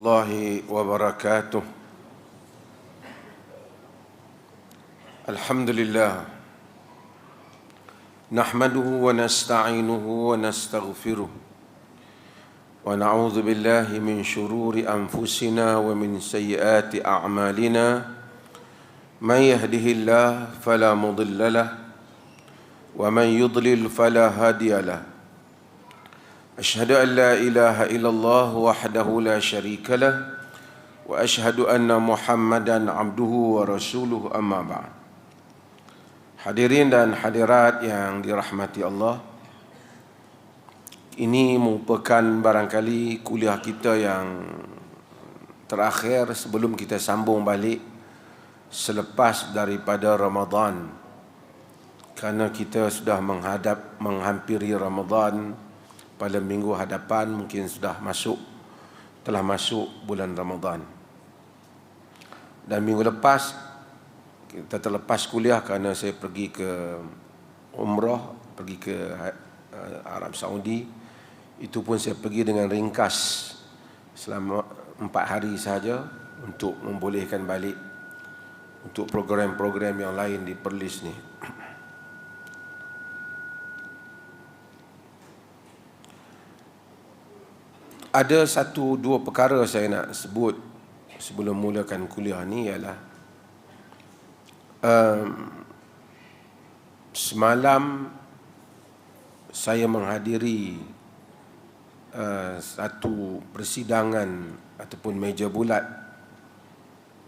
الله وبركاته. الحمد لله نحمده ونستعينه ونستغفره ونعوذ بالله من شرور أنفسنا ومن سيئات أعمالنا. من يهده الله فلا مضل له ومن يضلل فلا هادي له. أشهد أن لا إله إلا الله وحده لا شريك له وأشهد أن محمدا عبده ورسوله أما بعد. Hadirin dan hadirat yang dirahmati Allah, ini merupakan barangkali kuliah kita yang terakhir sebelum kita sambung balik selepas daripada Ramadan, kerana kita sudah menghampiri Ramadan. Pada minggu hadapan mungkin telah masuk bulan Ramadan. Dan minggu lepas kita terlepas kuliah kerana saya pergi ke umrah, pergi ke Arab Saudi. Itu pun saya pergi dengan ringkas selama 4 hari sahaja untuk membolehkan balik untuk program-program yang lain di Perlis ni. Ada 1-2 perkara saya nak sebut sebelum mulakan kuliah ni, ialah semalam saya menghadiri satu persidangan ataupun meja bulat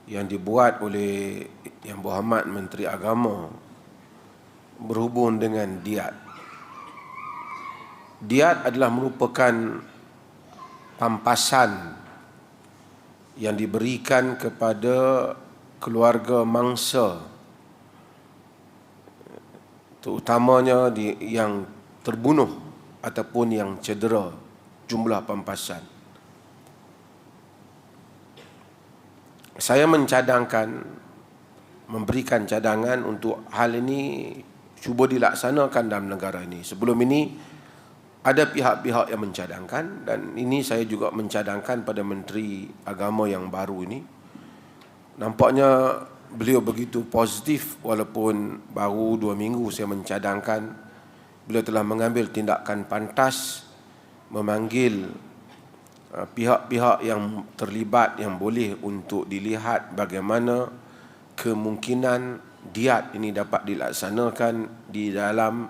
yang dibuat oleh Yang Berhormat Menteri Agama berhubung dengan diat. Diat adalah merupakan pampasan yang diberikan kepada keluarga mangsa, terutamanya yang terbunuh ataupun yang cedera, jumlah pampasan. Saya memberikan cadangan untuk hal ini cuba dilaksanakan dalam negara ini. Sebelum ini ada pihak-pihak yang mencadangkan, dan ini saya juga mencadangkan pada Menteri Agama yang baru ini. Nampaknya beliau begitu positif, walaupun baru 2 minggu saya mencadangkan. Beliau telah mengambil tindakan pantas, memanggil pihak-pihak yang terlibat yang boleh untuk dilihat bagaimana kemungkinan diat ini dapat dilaksanakan di dalam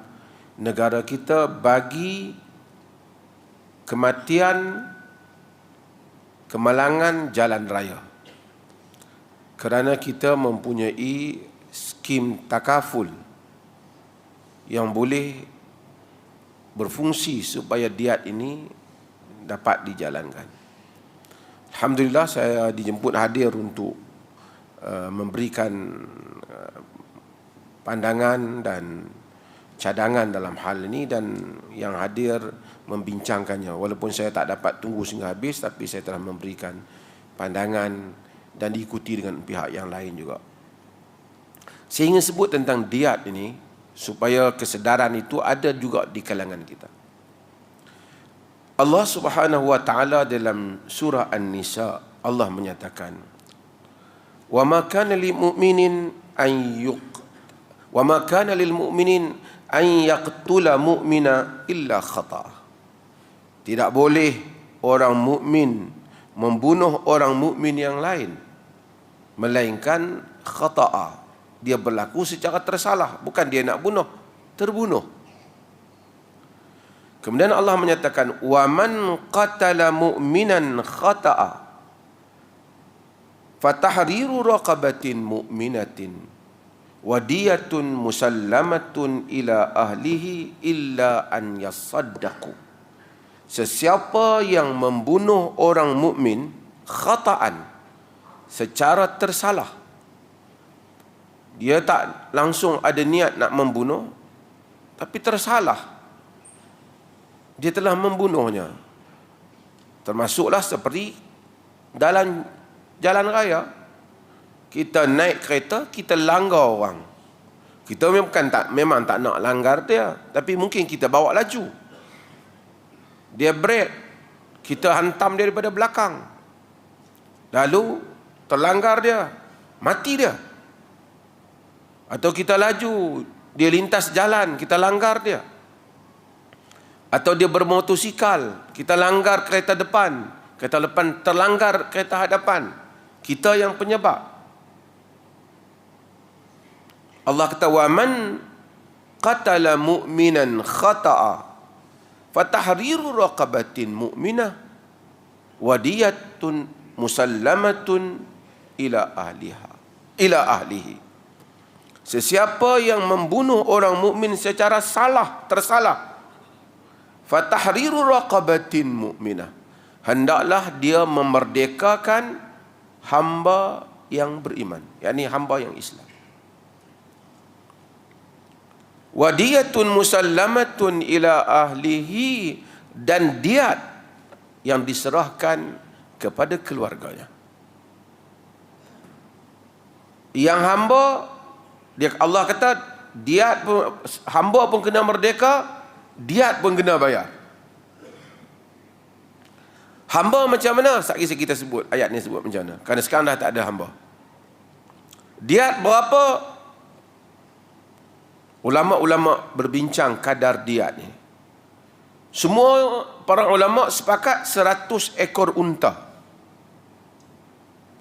negara kita bagi kematian, kemalangan jalan raya. Kerana kita mempunyai skim takaful yang boleh berfungsi supaya diat ini dapat dijalankan. Alhamdulillah, saya dijemput hadir untuk memberikan pandangan dan cadangan dalam hal ini, dan yang hadir membincangkannya. Walaupun saya tak dapat tunggu sehingga habis, tapi saya telah memberikan pandangan dan diikuti dengan pihak yang lain juga. Saya ingin sebut tentang diat ini supaya kesedaran itu ada juga di kalangan kita. Allah Subhanahu wa taala dalam surah An-Nisa, Allah menyatakan, "Wa ma kana lil mu'minin an yaqtula mu'mina illa khata." Tidak boleh orang mukmin membunuh orang mukmin yang lain melainkan khata'a. Dia berlaku secara tersalah, bukan dia nak bunuh, terbunuh. Kemudian Allah menyatakan, "Wa man qatala mu'minan khata'a fatahriru raqabatin mu'minatin wadiyatun musallamatun ila ahlihi illa an yasaddaqu." Sesiapa yang membunuh orang mukmin khata'an, secara tersalah, dia tak langsung ada niat nak membunuh, tapi tersalah, dia telah membunuhnya. Termasuklah seperti jalan raya. Kita naik kereta, kita langgar orang. Kita memang tak nak langgar dia, tapi mungkin kita bawa laju. Dia brake, kita hantam dia daripada belakang. lalu terlanggar dia, mati dia. Atau kita laju, dia lintas jalan, kita langgar dia. Atau dia bermotosikal, kita langgar kereta depan terlanggar kereta hadapan, kita yang penyebab. Allah kata, wa man qatala mu'minan khata'a fatahriru raqabatin mu'minah wadiyatun musallamatun ila ahlihi. Sesiapa yang membunuh orang mukmin secara tersalah, fatahriru raqabatin mu'minah, hendaklah dia memerdekakan hamba yang beriman, yakni hamba yang Islam. Wadiyatun musallamatun ila ahlihi, dan diat yang diserahkan kepada keluarganya. Yang hamba, Allah kata diat pun, hamba pun kena merdeka, diat pun kena bayar. Hamba macam mana? Sekali kita sebut, ayat ni sebut macam mana, kerana sekarang dah tak ada hamba. Diat berapa? Ulama-ulama berbincang kadar diat ni. Semua para ulama sepakat 100 ekor unta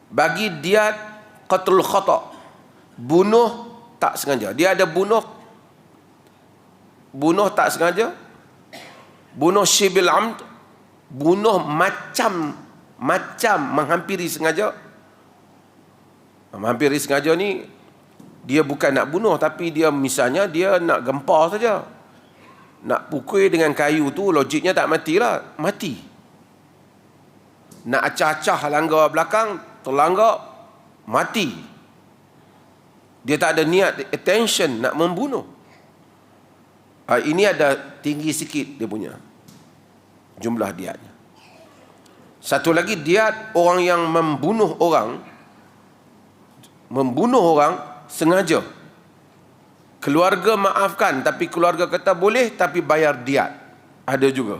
bagi diat qatlul khata', bunuh tak sengaja. Dia ada bunuh tak sengaja, bunuh syibil amd, bunuh macam menghampiri sengaja. Menghampiri sengaja ni dia bukan nak bunuh, tapi dia misalnya dia nak gempar saja, nak pukul dengan kayu tu, logiknya tak matilah, mati. Nak acah-acah langgar belakang, terlanggar, mati. Dia tak ada niat attention nak membunuh. Ini ada tinggi sikit dia punya jumlah diatnya. Satu lagi, diat orang yang membunuh orang sengaja. Keluarga maafkan, tapi keluarga kata boleh, tapi bayar diat. Ada juga.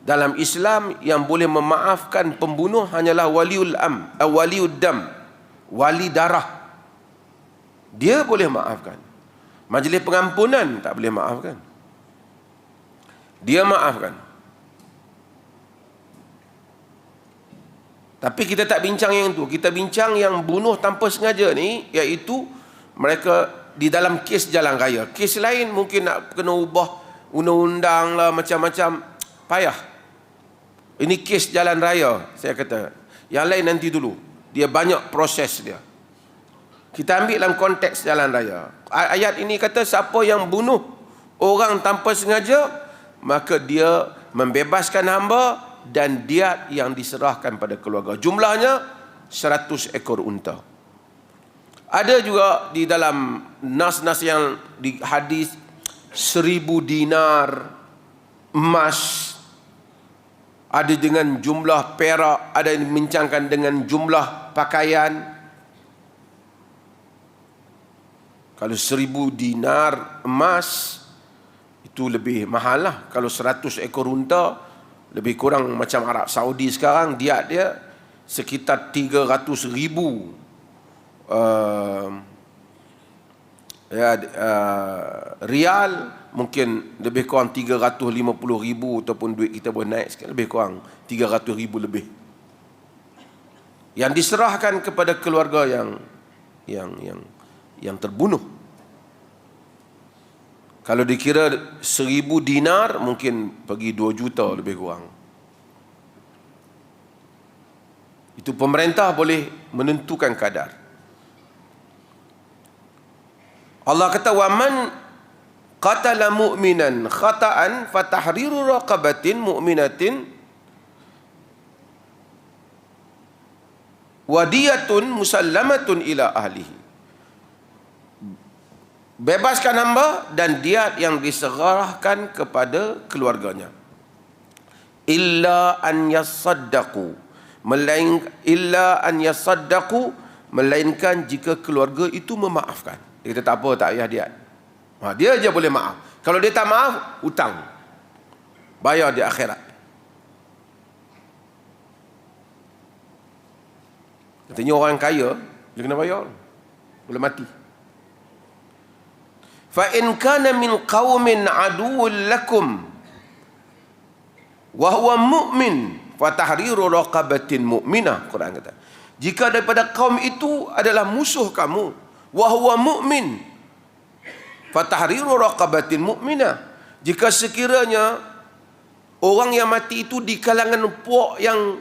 Dalam Islam yang boleh memaafkan pembunuh hanyalah waliud dam, wali darah. Dia boleh maafkan. Majlis pengampunan tak boleh maafkan. Dia maafkan. Tapi kita tak bincang yang itu. Kita bincang yang bunuh tanpa sengaja ni, iaitu mereka di dalam kes jalan raya. Kes lain mungkin nak kena ubah undang-undang lah, macam-macam, payah. Ini kes jalan raya, saya kata. Yang lain nanti dulu. Dia banyak proses dia. Kita ambil dalam konteks jalan raya. Ayat ini kata siapa yang bunuh orang tanpa sengaja, maka dia membebaskan hamba dan diat yang diserahkan pada keluarga. Jumlahnya 100 ekor unta. Ada juga di dalam nas-nas yang di hadis 1000 dinar emas, ada dengan jumlah perak, ada yang membincangkan dengan jumlah pakaian. Kalau 1000 dinar emas itu lebih mahal lah. Kalau 100 ekor unta, lebih kurang macam Arab Saudi sekarang, diat dia sekitar 300,000 rial, mungkin lebih kurang 350,000, ataupun duit kita boleh naik sikit, lebih kurang 300,000 lebih, yang diserahkan kepada keluarga yang terbunuh. Kalau dikira 1000 dinar, mungkin pergi 2 juta lebih kurang. Itu pemerintah boleh menentukan kadar. Allah kata, wa man qatala mu'minan khata'an fatahriru raqabatin mu'minatin wadiyatun musallamatun ila ahlihi. Bebaskan hamba dan diat yang diserahkan kepada keluarganya. Illa an yasaddaqu, melainkan jika keluarga itu memaafkan. Dia kata tak apa, tak payah diat. Dia je boleh maaf. Kalau dia tak maaf, hutang, bayar di akhirat. Katanya orang kaya, dia kena bayar. Boleh mati. Fa in kana min qaumin aduwwun lakum wa huwa mu'min fa tahriru raqabatin mu'minah. Quran kata, jika daripada kaum itu adalah musuh kamu, wa huwa mu'min fa tahriru raqabatin mu'minah. Jika sekiranya orang yang mati itu di kalangan puak yang,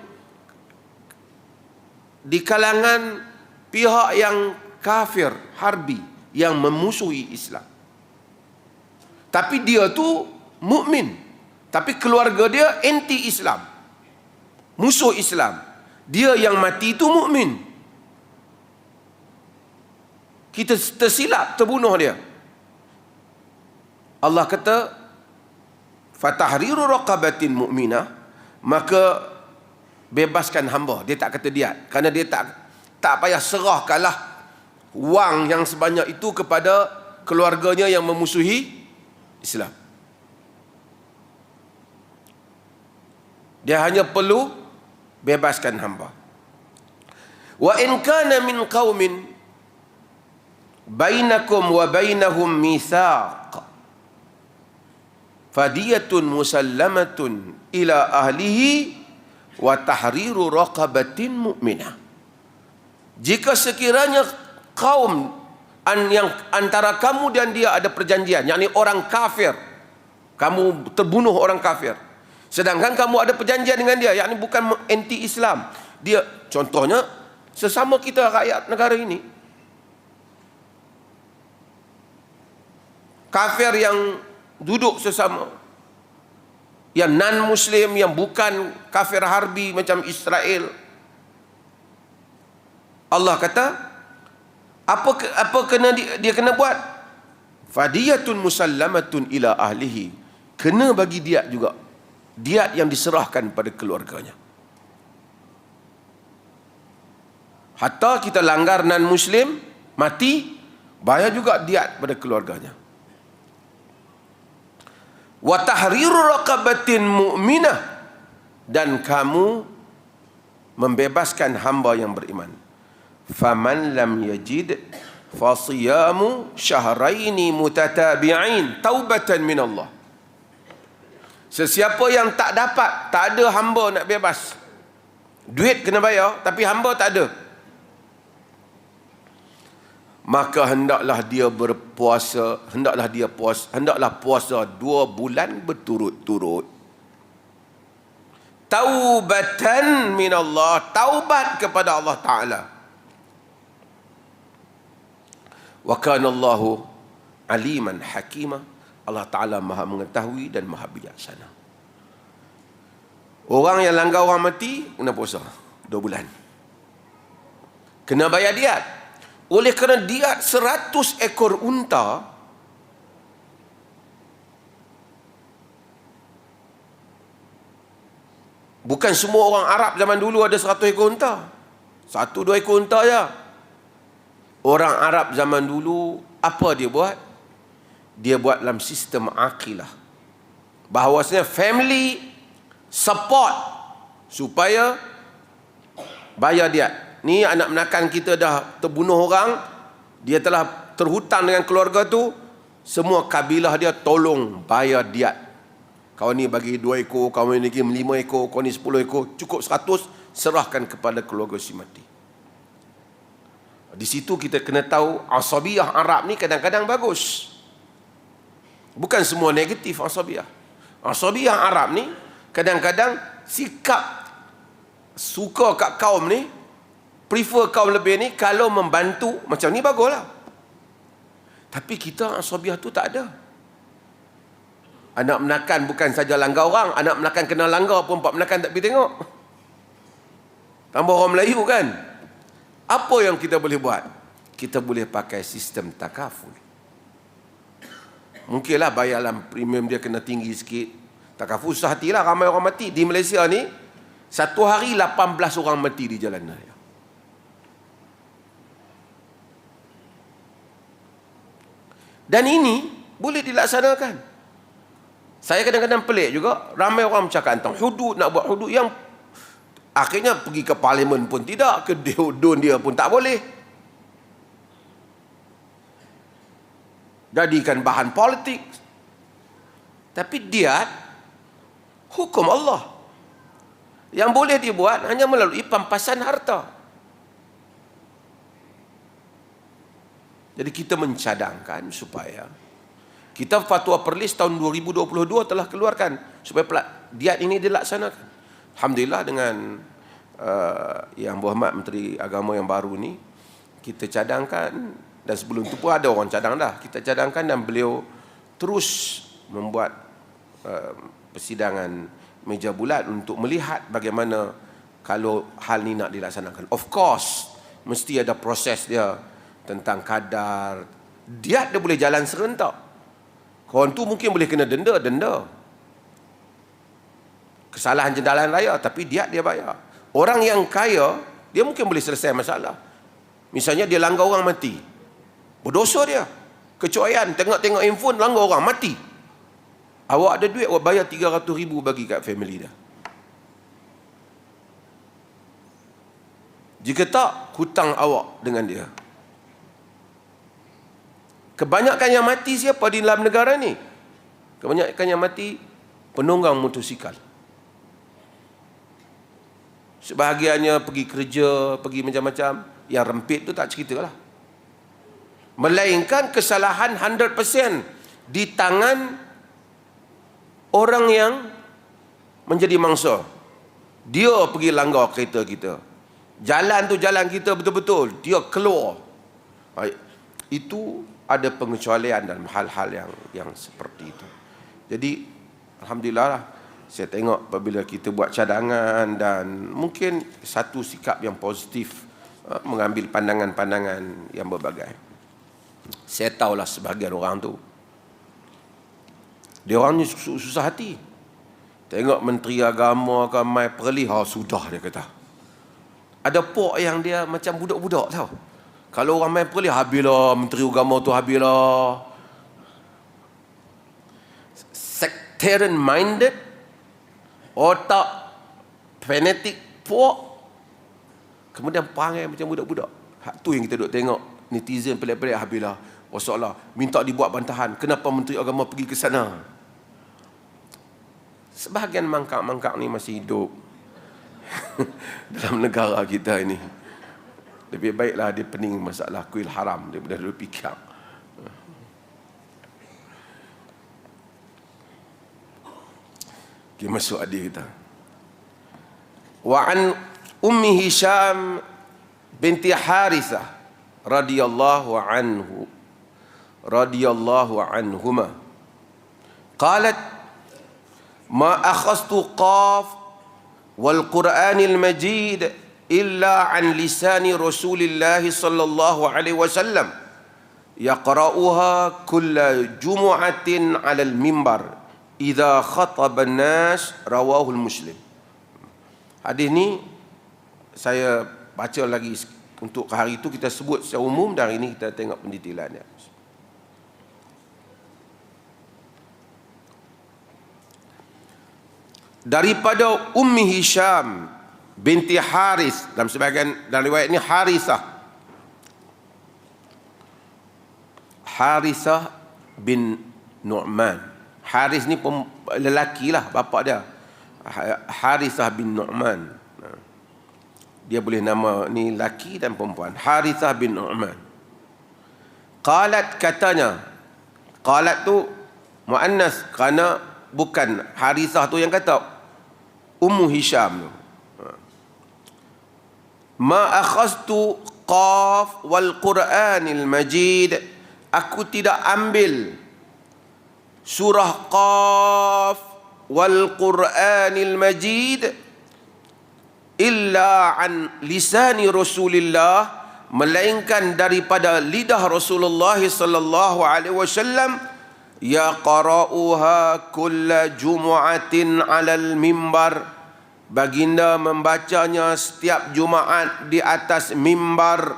di kalangan pihak yang kafir, harbi, yang memusuhi Islam, tapi dia tu mukmin, tapi keluarga dia anti Islam, musuh Islam, dia yang mati itu mukmin, kita tersilap terbunuh dia, Allah kata fatahriru raqabatin mu'minah, maka bebaskan hamba. Dia tak kata diat, kerana dia tak payah serahkanlah wang yang sebanyak itu kepada keluarganya yang memusuhi Islam. Dia hanya perlu bebaskan hamba. Wa in kana min qaumin bainakum wa bainahum mitsaq fadiyatun musallamatun ila ahlihi wa tahriru raqabatin mu'minah. Jika sekiranya kaum yang antara kamu dan dia ada perjanjian, yakni orang kafir, kamu terbunuh orang kafir, sedangkan kamu ada perjanjian dengan dia, yakni bukan anti Islam, dia contohnya sesama kita rakyat negara ini, kafir yang duduk sesama, yang non-Muslim, yang bukan kafir harbi macam Israel, Allah kata apa kena dia kena buat? Fadiyatun musallamatun ila ahlihi, kena bagi diat juga, diat yang diserahkan pada keluarganya. Hatta kita langgar non-Muslim mati, bayar juga diat pada keluarganya. Wa tahriru raqabatin mu'minah, dan kamu membebaskan hamba yang beriman. Faman lam yajid fasiyamu syahraini mutatabi'ain taubatan min Allah. Sesiapa yang tak dapat, tak ada hamba nak bebas, duit kena bayar tapi hamba tak ada, maka hendaklah dia berpuasa, hendaklah puasa 2 bulan berturut-turut. Taubatan min Allah, taubat kepada Allah Ta'ala. Wa kana Allahu aliman hakima, Allah Ta'ala maha mengetahui dan maha bijaksana. Orang yang langgar orang mati kena puasa 2 bulan, kena bayar diat. Oleh kerana diat 100 ekor unta, bukan semua orang Arab zaman dulu ada 100 ekor unta, 1-2 ekor unta je. Orang Arab zaman dulu apa dia buat? Dia buat dalam sistem akilah, bahawasanya family support supaya bayar diat. Ni anak menakan kita dah terbunuh orang, dia telah terhutang dengan keluarga tu, semua kabilah dia tolong bayar diat. Kau ni bagi 2 ekor, kau ni 5 ekor, kau ni 10 ekor, cukup 100, serahkan kepada keluarga si mati. Di situ kita kena tahu asabiyah Arab ni kadang-kadang bagus, bukan semua negatif asabiyah. Asabiyah Arab ni kadang-kadang sikap suka kat kaum ni, prefer kaum lebih ni, kalau membantu macam ni baguslah. Tapi kita asabiyah tu tak ada. Anak menakan bukan saja langgar orang, anak menakan kena langgar pun pak menakan tak pergi tengok. Tambah orang Melayu kan. Apa yang kita boleh buat? Kita boleh pakai sistem takaful. Mungkinlah bayar dalam premium dia kena tinggi sikit. Takaful susah hatilah, ramai orang mati. Di Malaysia ni, satu hari 18 orang mati di jalan raya. Dan ini boleh dilaksanakan. Saya kadang-kadang pelik juga, ramai orang bercakap tentang hudud, nak buat hudud yang Akhirnya pergi ke parlimen pun tidak, ke dun dia pun tak boleh. Jadikan bahan politik. Tapi dia hukum Allah. Yang boleh dibuat hanya melalui pampasan harta. Jadi kita mencadangkan supaya kita Fatwa Perlis tahun 2022 telah keluarkan supaya diat ini dilaksanakan. Alhamdulillah dengan Yang Berhormat Menteri Agama yang baru ni, kita cadangkan, dan sebelum tu pun ada orang cadang dah, kita cadangkan dan beliau terus membuat persidangan meja bulat untuk melihat bagaimana kalau hal ni nak dilaksanakan. Of course, mesti ada proses dia tentang kadar. Dia boleh jalan serentak. Kawan tu mungkin boleh kena denda. Kesalahan jendalan raya, tapi dia bayar. Orang yang kaya, dia mungkin boleh selesai masalah. Misalnya dia langgar orang mati. Berdosa dia. Kecuaian, tengok handphone, langgar orang mati. Awak ada duit, awak bayar 300,000 bagi kat family dia. Jika tak, hutang awak dengan dia. Kebanyakan yang mati siapa di dalam negara ni? Kebanyakan yang mati penunggang motosikal. Sebahagiannya pergi kerja, pergi macam-macam. Yang rempit tu tak ceritalah. Melainkan kesalahan 100% di tangan orang yang menjadi mangsa. Dia pergi langgar kereta kita. Jalan tu jalan kita betul-betul. Dia keluar. Itu ada pengecualian dalam hal-hal yang seperti itu. Jadi alhamdulillah lah, saya tengok apabila kita buat cadangan dan mungkin satu sikap yang positif, mengambil pandangan-pandangan yang berbagai. Saya tahulah sebahagian orang tu, dia orang ni susah hati. Tengok Menteri Agama ke Mai Perlis, sudah dia kata. Ada pok yang dia macam budak-budak tau. Kalau orang main Perlis, habislah Menteri Agama tu, habislah. Sectarian minded, otak fanatik, pok, kemudian perangai macam budak-budak. Hak tu yang kita duk tengok netizen pelik-pelik, habislah. Masalah, minta dibuat bantahan. Kenapa Menteri Agama pergi ke sana? Sebahagian mangkak-mangkak ni masih hidup dalam negara kita ini. Lebih baiklah dia pening masalah kuil haram daripada dia fikir. Kita masuk adik kita. Wa an Ummi Hisham binti Harithah radhiyallahu anhuma qalat ma akhadtu qaf wal Qur'anil Majid illa an lisani Rasulillah sallallahu alaihi wasallam yaqra'uha kulla jumu'atin 'ala al-mimbar idza khataba an-nas, rawahu Muslim. Hadis ni saya baca lagi untuk hari itu, kita sebut secara umum, dan hari ini kita tengok pendetailannya. Daripada Ummi Hisham binti Harith, dalam sebahagian dalam riwayat ini Harithah bin Nu'man. Harith ni lelaki lah, bapa dia. Harithah bin Nu'man. Dia boleh nama ni laki dan perempuan. Harithah bin Nu'man. Qalat, katanya. Qalat tu muannas kerana bukan Harithah tu yang kata, Ummu Hisham tu. Ma akhaztu qaf wal Qur'anil Majid, aku tidak ambil surah Qaf wal Qur'anil Majid illa an lisani Rasulillah, melainkan daripada lidah Rasulullah sallallahu alaihi wasallam, yaqra'uha kulla jumu'atin 'alal mimbar, baginda membacanya setiap Jumaat di atas mimbar,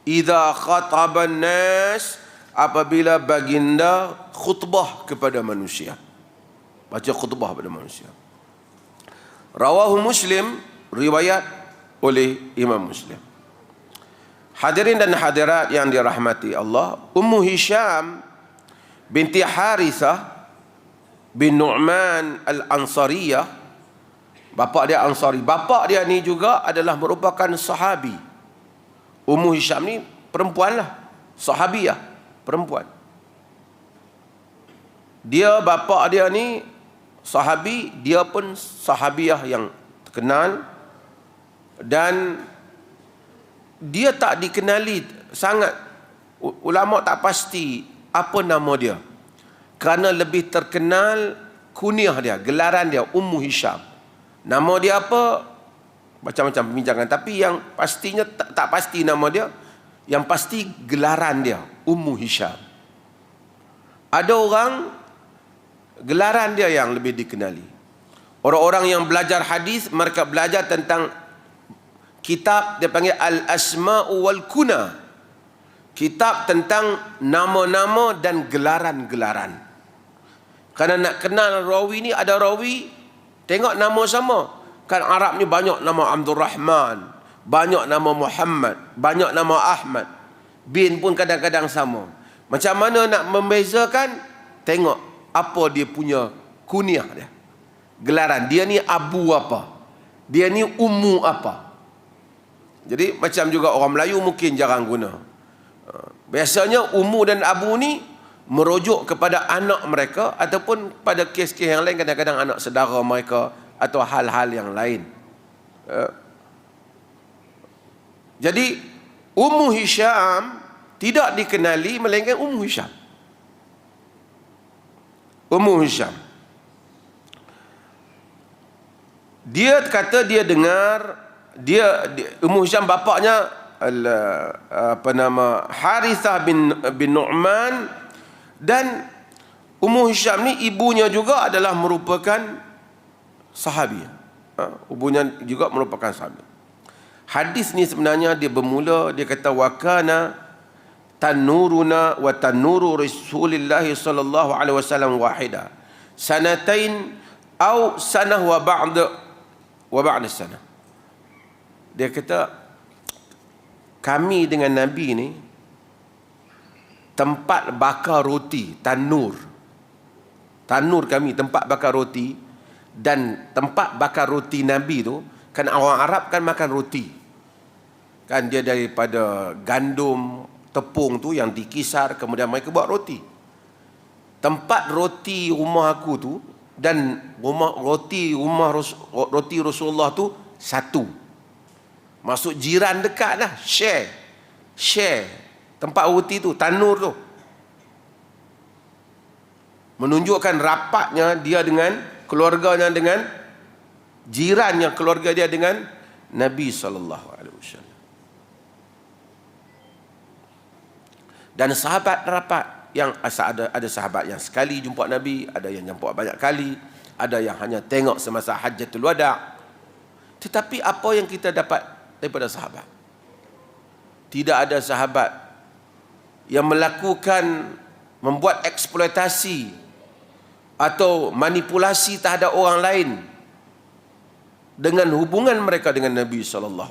idza khataban nas, apabila baginda khutbah kepada manusia, baca khutbah kepada manusia. Rawahu Muslim, riwayat oleh Imam Muslim. Hadirin dan hadirat yang dirahmati Allah, Ummu Hisham binti Harithah bin Nu'man Al-Ansariyah, bapa dia Ansari. Bapa dia ni juga adalah merupakan sahabi. Ummu Hisham ni perempuan lah, sahabiyah, perempuan. Dia bapa dia ni sahabi, dia pun sahabiyah yang terkenal, dan dia tak dikenali sangat. Ulama tak pasti apa nama dia, kerana lebih terkenal kunyah dia, gelaran dia, Ummu Hisham. Nama dia apa, macam-macam perbincangan, tapi yang pastinya tak pasti nama dia. Yang pasti gelaran dia, Ummu Hisham. Ada orang gelaran dia yang lebih dikenali. Orang-orang yang belajar hadis, mereka belajar tentang kitab dia panggil Al-Asma'u wal Kuna. Kitab tentang nama-nama dan gelaran-gelaran. Karena nak kenal rawi ni, ada rawi tengok nama sama. Kan Arab ni banyak nama Abdul Rahman, banyak nama Muhammad, banyak nama Ahmad. Bin pun kadang-kadang sama. Macam mana nak membezakan? Tengok apa dia punya kunyah dia, gelaran dia ni abu apa, dia ni ummu apa. Jadi macam juga orang Melayu mungkin jarang guna. Biasanya ummu dan abu ni merujuk kepada anak mereka, ataupun pada kes-kes yang lain kadang-kadang anak saudara mereka atau hal-hal yang lain. Jadi Ummu Hisham tidak dikenali melainkan Ummu Hisham. Ummu Hisham, dia kata dia dengar, Ummu Hisham bapaknya Harithah bin Nu'man, dan Ummu Hisham ni ibunya juga adalah merupakan sahabi. Ibunya juga merupakan sahabi. Hadis ni sebenarnya dia bermula, dia kata wa kana tanuruna wa tanuru Rasulillah sallallahu alaihi wasallam wahida sanatain au sanah wa ba'da sanah. Dia kata kami dengan Nabi ni tempat bakar roti, tanur kami tempat bakar roti, dan tempat bakar roti Nabi tu kan orang Arab kan makan roti kan, dia daripada gandum tepung tu yang dikisar, kemudian mereka buat roti. Tempat roti rumah aku tu dan roti Rasulullah tu satu. Masuk jiran dekat lah, share tempat roti tu, tanur tu. Menunjukkan rapatnya dia dengan keluarganya, dengan jirannya, keluarga dia dengan Nabi SAW. Dan sahabat rapat, yang ada sahabat yang sekali jumpa Nabi, ada yang jumpa banyak kali, ada yang hanya tengok semasa Hajjatul Wada'. Tetapi apa yang kita dapat daripada sahabat? Tidak ada sahabat yang membuat eksploitasi atau manipulasi terhadap orang lain dengan hubungan mereka dengan Nabi SAW.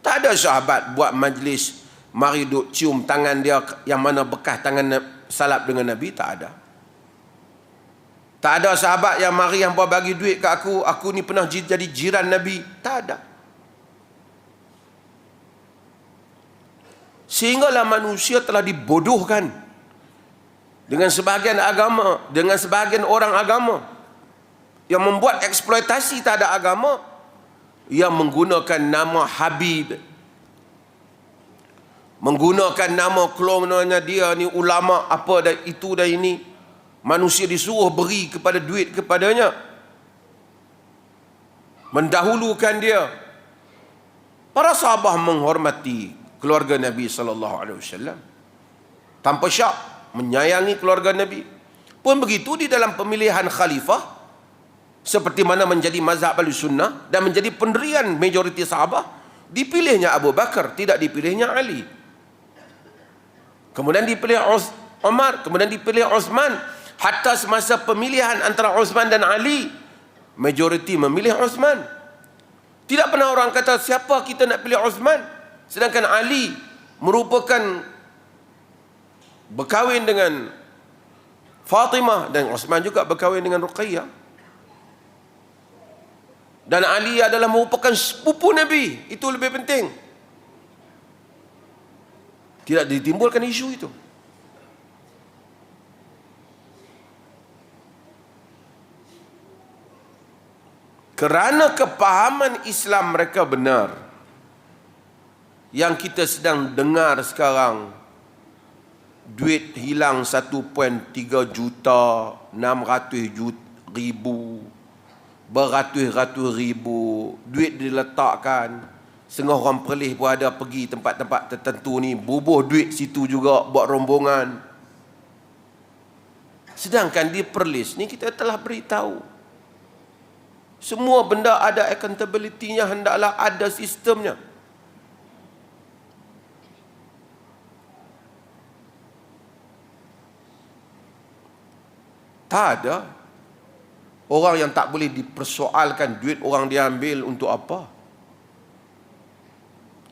Tak ada sahabat buat majlis mari duk cium tangan dia yang mana bekas tangan salap dengan Nabi, tak ada. Tak ada sahabat yang mari hampa bagi duit ke aku ni pernah jadi jiran Nabi, tak ada. Sehinggalah manusia telah dibodohkan dengan sebahagian agama, dengan sebahagian orang agama yang membuat eksploitasi terhadap agama, yang menggunakan nama Habib, menggunakan nama klonnya dia ni ulama apa dan itu dan ini. Manusia disuruh beri kepada duit kepadanya, mendahulukan dia. Para sahabat menghormati keluarga Nabi SAW tanpa syak, menyayangi keluarga Nabi. Pun begitu di dalam pemilihan khalifah, seperti mana menjadi mazhab Ahlussunnah dan menjadi pendirian majoriti sahabat, dipilihnya Abu Bakar, tidak dipilihnya Ali. Kemudian dipilih Umar, kemudian dipilih Uthman. Hatta semasa pemilihan antara Uthman dan Ali, majoriti memilih Uthman. Tidak pernah orang kata siapa kita nak pilih Uthman, sedangkan Ali merupakan berkahwin dengan Fatimah dan Uthman juga berkahwin dengan Ruqayyah. Dan Ali adalah merupakan sepupu Nabi. Itu lebih penting. Tidak ditimbulkan isu itu. Kerana kepahaman Islam mereka benar, yang kita sedang dengar sekarang, duit hilang 1.3 juta, 600 ribu, beratus-ratus ribu, duit diletakkan. Setengah orang perlis pun ada pergi tempat-tempat tertentu ni, bubuh duit situ juga, buat rombongan. Sedangkan di Perlis ni kita telah beritahu, semua benda ada accountability-nya, hendaklah ada sistemnya. Tak ada orang yang tak boleh dipersoalkan duit orang dia ambil untuk apa.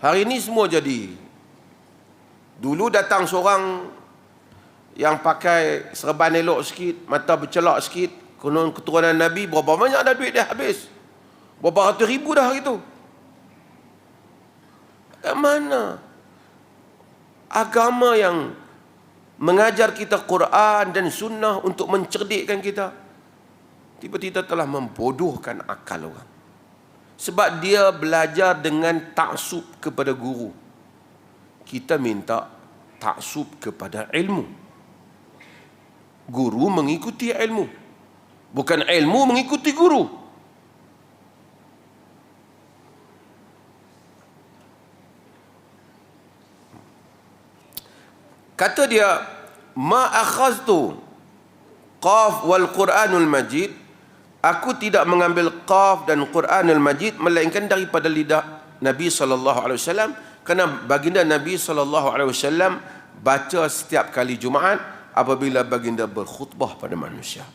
Hari ini semua jadi. Dulu datang seorang yang pakai serban elok sikit, mata bercelak sikit, konon keturunan Nabi, berapa banyak dah duit dia habis. Berapa ratus ribu dah hari itu. Kat mana agama yang mengajar kita Quran dan Sunnah untuk mencerdikkan kita, tiba-tiba telah membodohkan akal orang. Sebab dia belajar dengan taksub kepada guru. Kita minta taksub kepada ilmu. Guru mengikuti ilmu, bukan ilmu mengikuti guru. Kata dia, ma akhaztu qaf wal Quranul Majid, aku tidak mengambil qaf dan Quranul Majid melainkan daripada lidah Nabi SAW, kerana baginda Nabi SAW baca setiap kali Jumaat apabila baginda berkhutbah pada manusia.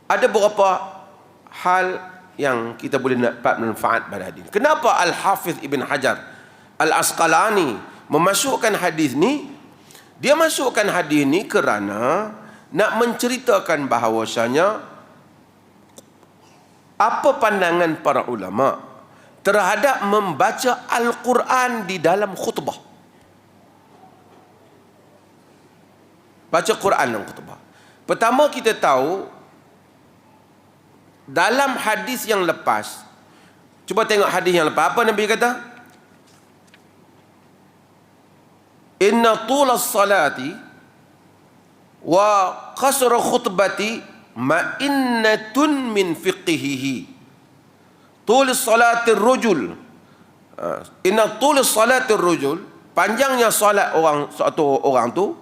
Ada beberapa hal yang kita boleh dapat manfaat pada hadis. Kenapa Al-Hafiz Ibn Hajar Al-Asqalani memasukkan hadis ni? Dia masukkan hadis ni kerana nak menceritakan bahawasanya apa pandangan para ulama terhadap membaca Al-Quran di dalam khutbah. Baca Quran dalam khutbah. Pertama, kita tahu dalam hadis yang lepas, cuba tengok hadis yang lepas, apa Nabi kata? Inna tulas salati wa qasra khutbati ma'innatun min fiqhihi. Tulis salatir rujul, inna tulis salatir rujul, panjangnya salat orang, satu orang tu,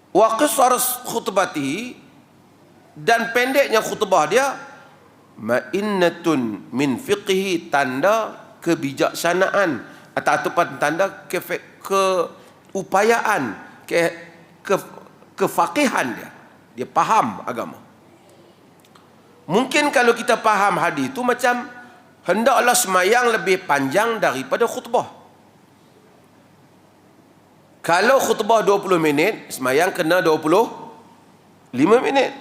wa qasra khutbati, dan pendeknya khutbah dia, ma'innatun min fiqhihi, tanda kebijaksanaan ataupun tanda keupayaan, kefaqihan dia. Dia faham agama. Mungkin kalau kita faham hadis itu macam hendaklah semayang lebih panjang daripada khutbah. Kalau khutbah 20 minit, semayang kena 25 minit.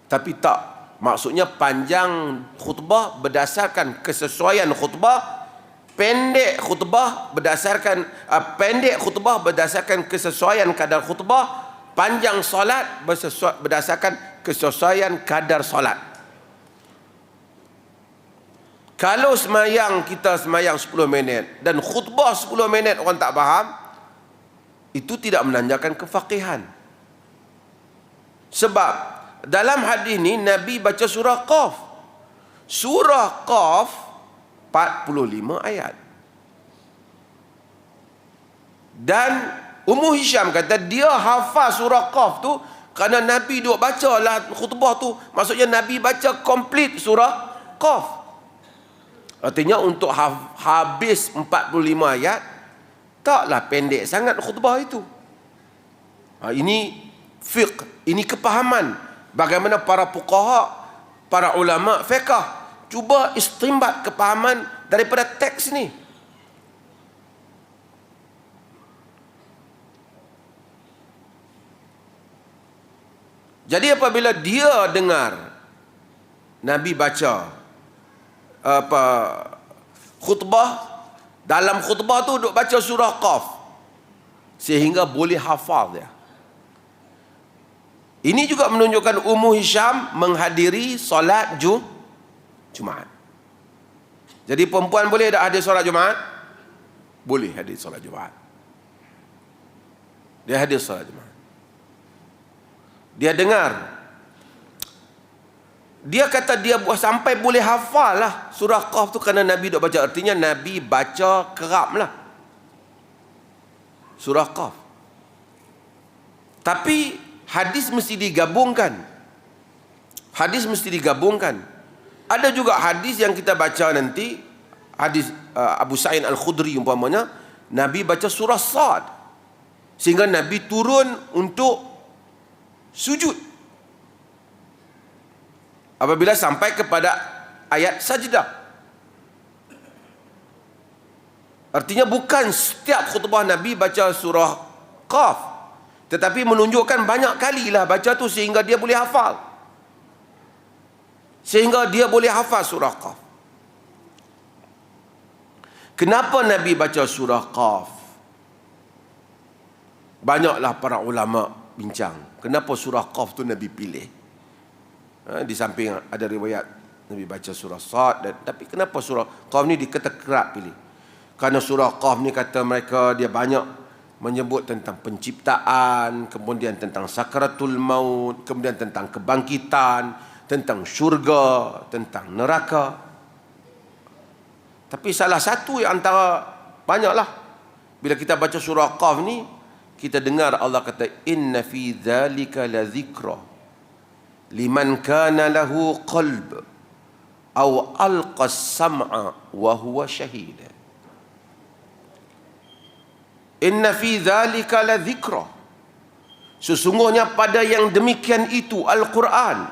Tapi tak. Maksudnya panjang khutbah berdasarkan kesesuaian khutbah, pendek khutbah berdasarkan kesesuaian kadar khutbah, panjang solat berdasarkan kesesuaian kadar solat. Kalau kita semayang 10 minit dan khutbah 10 minit orang tak faham, itu tidak menandakan kefaqihan. Sebab dalam hadis ni Nabi baca surah Qaf. Surah Qaf 45 ayat. Dan Ummu Hisham kata dia hafal surah Qaf tu kerana Nabi duk baca lah khutbah tu. Maksudnya Nabi baca komplit surah Qaf. Artinya untuk habis 45 ayat, taklah pendek sangat khutbah itu. Ini fiqh, ini kepahaman Bagaimana para fuqaha, para ulama fiqh cuba istinbat kepahaman daripada teks ni. Jadi apabila dia dengar Nabi baca khutbah, dalam khutbah tu duk baca surah Qaf, sehingga boleh hafal dia. Ini juga menunjukkan Ummu Hisham menghadiri solat Jumaat. Jadi perempuan boleh tak hadir solat Jumaat? Boleh hadir solat Jumaat. Dia hadir solat Jumaat. Dia dengar. Dia kata dia sampai boleh hafal lah surah Qaf tu kerana Nabi duk baca. Artinya Nabi baca kerap lah surah Qaf. Tapi hadis mesti digabungkan. Hadis mesti digabungkan. Ada juga hadis yang kita baca nanti, hadis Abu Sa'id Al-Khudri umpamanya, Nabi baca surah Sad, sehingga Nabi turun untuk sujud apabila sampai kepada ayat sajdah. Artinya bukan setiap khutbah Nabi baca surah Qaf, tetapi menunjukkan banyak kalilah baca tu sehingga dia boleh hafal. Sehingga dia boleh hafal surah Qaf. Kenapa Nabi baca surah Qaf? Banyaklah para ulama bincang. Kenapa surah Qaf tu Nabi pilih? Di samping ada riwayat Nabi baca surah Sad, tapi kenapa surah Qaf ni kerap pilih? Kerana surah Qaf ni kata mereka dia banyak menyebut tentang penciptaan, kemudian tentang sakaratul maut, kemudian tentang kebangkitan, tentang syurga, tentang neraka. Tapi salah satu yang antara banyaklah, bila kita baca surah Qaf ni, kita dengar Allah kata inna fi dzalika la dzikra liman kana lahu qalb aw alqa as-sam'a wa huwa shahid. Inna fi dzalika la dzikra, sesungguhnya pada yang demikian itu Al-Quran,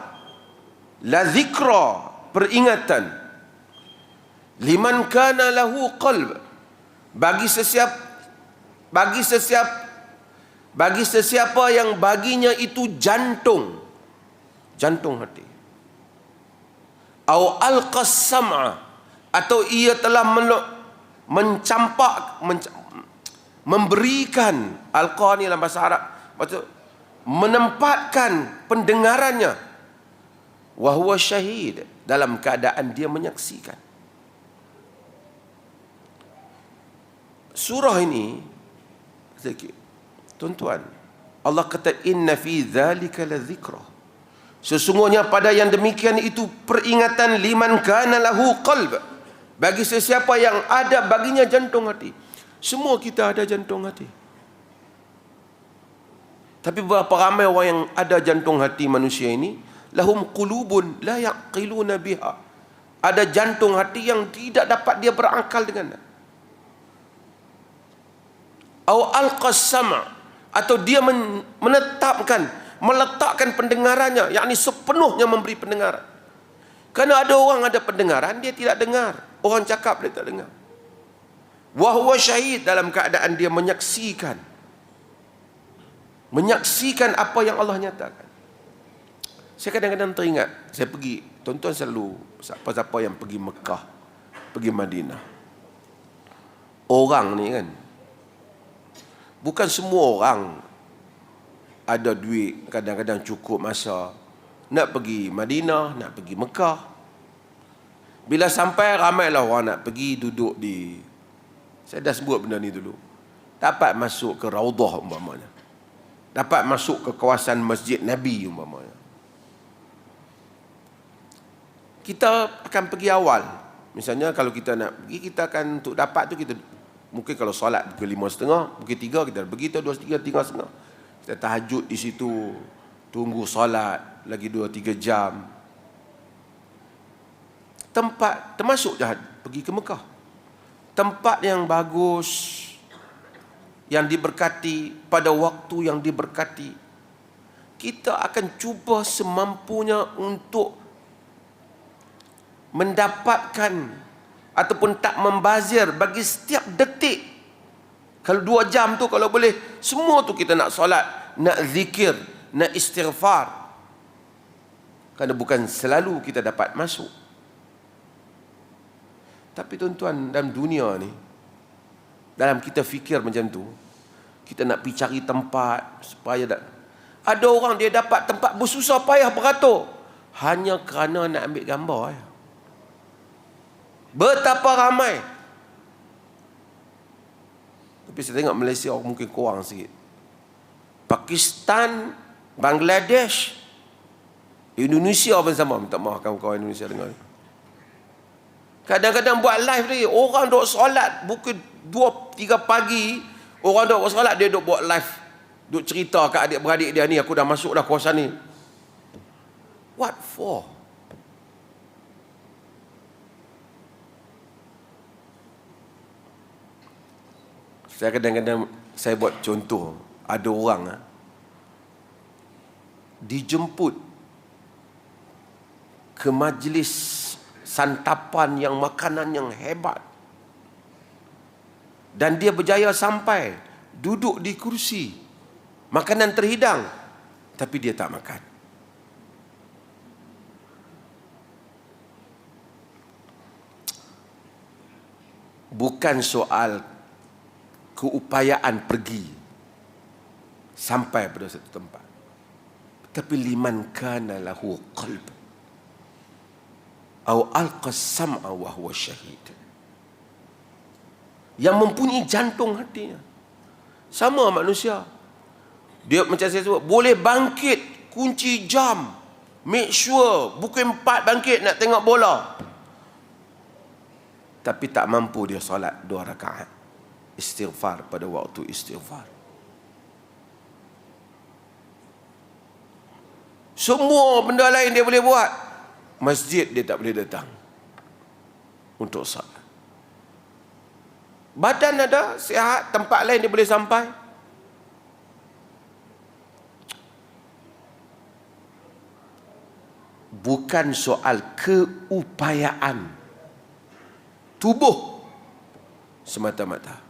la dzikra, peringatan, liman kana lahu qalb, bagi sesiapa yang baginya itu jantung hati. Au alqas sam'a, atau ia telah memberikan, alqa ni dalam bahasa Arab maksud menempatkan pendengarannya, wa huwa syahid, dalam keadaan dia menyaksikan. Surah ini tuan-tuan, Allah kata inna fi dzalika la dzikra, sesungguhnya pada yang demikian itu peringatan, liman kana lahu qalb, bagi sesiapa yang ada baginya jantung hati. Semua kita ada jantung hati. Tapi berapa ramai orang yang ada jantung hati manusia ini, lahum qulubun la yaqiluna biha, ada jantung hati yang tidak dapat dia berakal dengannya. Au alqas sam', atau dia meletakkan pendengarannya, yakni sepenuhnya memberi pendengaran. Kerana ada orang ada pendengaran, dia tidak dengar. Orang cakap dia tak dengar. Wa huwa syahid, dalam keadaan dia menyaksikan apa yang Allah nyatakan. Saya kadang-kadang teringat, saya pergi, tuan-tuan selalu, siapa-siapa yang pergi Mekah, pergi Madinah, orang ni kan, bukan semua orang ada duit, kadang-kadang cukup masa nak pergi Madinah, nak pergi Mekah. Bila sampai, ramailah orang nak pergi duduk di, saya dah sebut benda ni dulu, dapat masuk ke Raudhah umpamanya, dapat masuk ke kawasan Masjid Nabi umpamanya. Kita akan pergi awal. Misalnya kalau kita nak pergi, kita akan untuk dapat tu, kita mungkin kalau solat pukul 5.30, pukul 3 kita pergi tu 2.30. Kita tahajud di situ, tunggu solat lagi 2-3 jam. Tempat termasuk jahat pergi ke Mekah, tempat yang bagus, yang diberkati, pada waktu yang diberkati. kita akan cuba semampunya untuk mendapatkan ataupun tak membazir bagi setiap detik. Kalau 2 jam tu kalau boleh, semua tu kita nak solat, nak zikir, nak istighfar. Kerana bukan selalu kita dapat masuk. Tapi tuan-tuan, dalam dunia ni, dalam kita fikir macam tu, kita nak pergi cari tempat supaya ada orang dia dapat tempat bersusah payah beratur hanya kerana nak ambil gambar. Betapa ramai. Tapi saya tengok Malaysia mungkin kurang sikit. Pakistan, Bangladesh, Indonesia pun sama. Minta maaf kawan-kawan Indonesia dengar. Kadang-kadang buat live ni, orang duk solat pukul 2-3 pagi, orang duk solat, dia duk buat live. Duk cerita kat adik-beradik dia ni, aku dah masuk dah kawasan ni. What for? Saya kadang-kadang saya buat contoh, ada orang dijemput ke majlis santapan yang makanan yang hebat, dan dia berjaya sampai duduk di kursi, makanan terhidang, tapi dia tak makan. Bukan soal keupayaan pergi sampai pada satu tempat, tapi liman kana lahu qalb atau alqa sam'a wa huwa syahid, yang mempunyai jantung hatinya. Sama manusia, dia macam saya sebut, boleh bangkit kunci jam, make sure pukul 4 bangkit nak tengok bola, tapi tak mampu dia solat 2 rakaat istighfar pada waktu istighfar. Semua benda lain dia boleh buat, masjid dia tak boleh datang untuk salat. Badan ada, sihat, tempat lain dia boleh sampai. Bukan soal keupayaan tubuh semata-mata.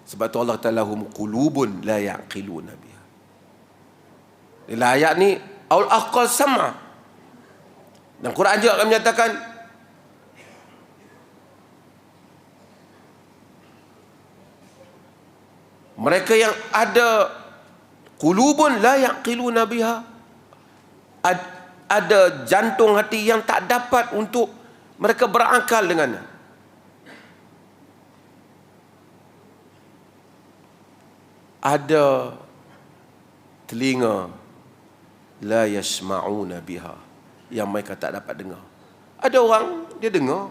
Sebab tu Allah Ta'ala hum qulubun la ya'qiluna biha. Dalam ayat ni aul aqal sama. Dan Quran juga akan menyatakan mereka yang ada qulubun la ya'qiluna biha, ada jantung hati yang tak dapat untuk mereka berakal dengannya. Ada telinga la yasma'una biha, yang mereka tak dapat dengar. Ada orang dia dengar,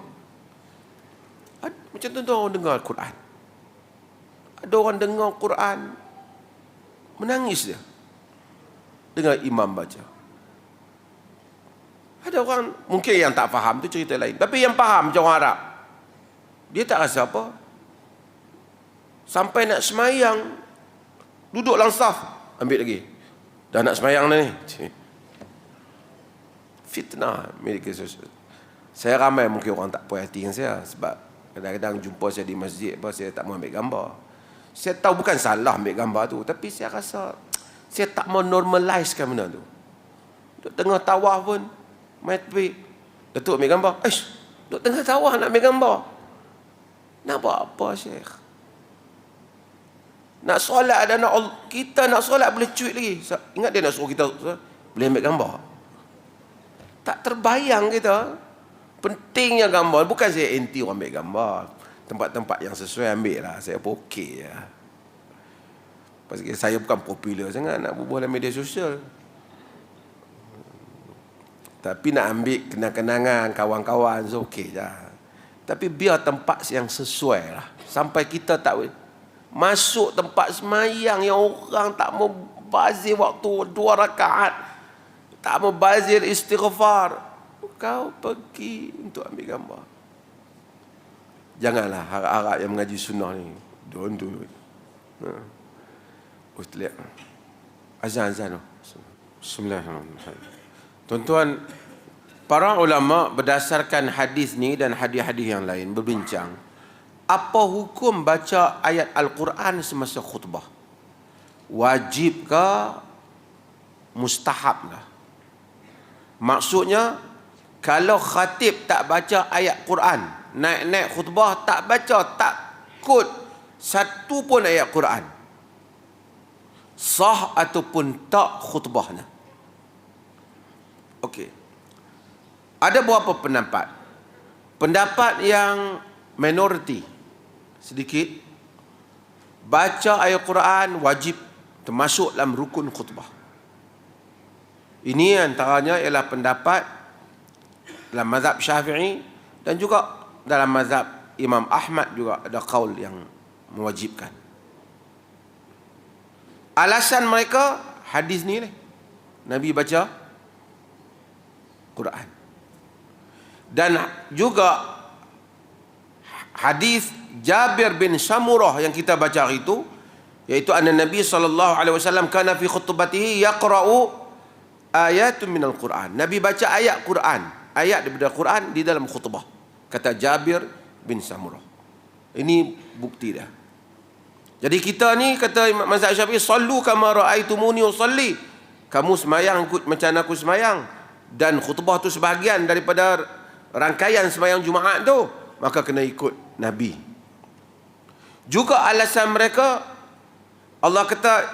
macam tu orang dengar Al-Quran. Ada orang dengar Quran menangis dia dengar imam baca. Ada orang mungkin yang tak faham, tu cerita lain. Tapi yang faham macam orang Arab, dia tak rasa apa. Sampai nak semayang, duduk dalam saf, ambil lagi. Dah nak semayang dah ni. Fitnah media sosial. Saya ramai mungkin orang tak puas hati dengan saya, sebab kadang-kadang jumpa saya di masjid, saya tak mau ambil gambar. Saya tahu bukan salah ambil gambar tu, tapi saya rasa saya tak mau normalizekan benda tu. Duduk tengah tawaf pun mai tepi, Datuk ambil gambar. Duduk tengah tawaf nak ambil gambar. Nak buat apa, Syekh? Nak solat dan kita nak solat boleh cuit lagi. Ingat dia nak suruh kita boleh ambil gambar. Tak terbayang kita. Pentingnya gambar. Bukan saya anti orang ambil gambar. Tempat-tempat yang sesuai ambil lah. Saya pun okey je. Pasal saya bukan popular sangat nak berbual dalam media sosial. Tapi nak ambil kenang-kenangan kawan-kawan, so okey je. Tapi biar tempat yang sesuai lah. Sampai kita tak masuk tempat semayang yang orang tak mau bazir waktu 2 rakaat, tak mau bazir istighfar, kau pergi untuk ambil gambar. Janganlah harap-harap yang mengaji sunnah ni, don't do it. Lihat azan tu, Bismillahirrahmanirrahim. Tuan-tuan, para ulama berdasarkan hadis ni dan hadis-hadis yang lain berbincang, apa hukum baca ayat Al-Quran semasa khutbah? Wajib ke mustahab ke? Maksudnya, kalau khatib tak baca ayat Quran, naik-naik khutbah tak baca, tak kod satu pun ayat Quran, sah ataupun tak khutbahnya? Okey. Ada beberapa pendapat. Pendapat yang minoriti sedikit, baca ayat Quran wajib, termasuk dalam rukun khutbah. Ini antaranya ialah pendapat dalam mazhab Syafi'i dan juga dalam mazhab Imam Ahmad juga ada qaul yang mewajibkan. Alasan mereka hadis ni ni. Nabi baca Quran. Dan juga hadis Jabir bin Samurah yang kita baca hari itu, iaitu anna Nabi SAW kana fi khutbatihi yaqra'u ayatun minal Quran. Nabi baca ayat Quran, ayat daripada Quran di dalam khutbah, kata Jabir bin Samurah. Ini bukti dah. Jadi kita ni, kata mazhab Syafi'i, sallu kama ra'aitumuni usalli. Kamu semayang ikut macam aku semayang. Dan khutbah tu sebahagian daripada rangkaian semayang Jumaat tu, maka kena ikut Nabi. Juga alasan mereka, Allah kata,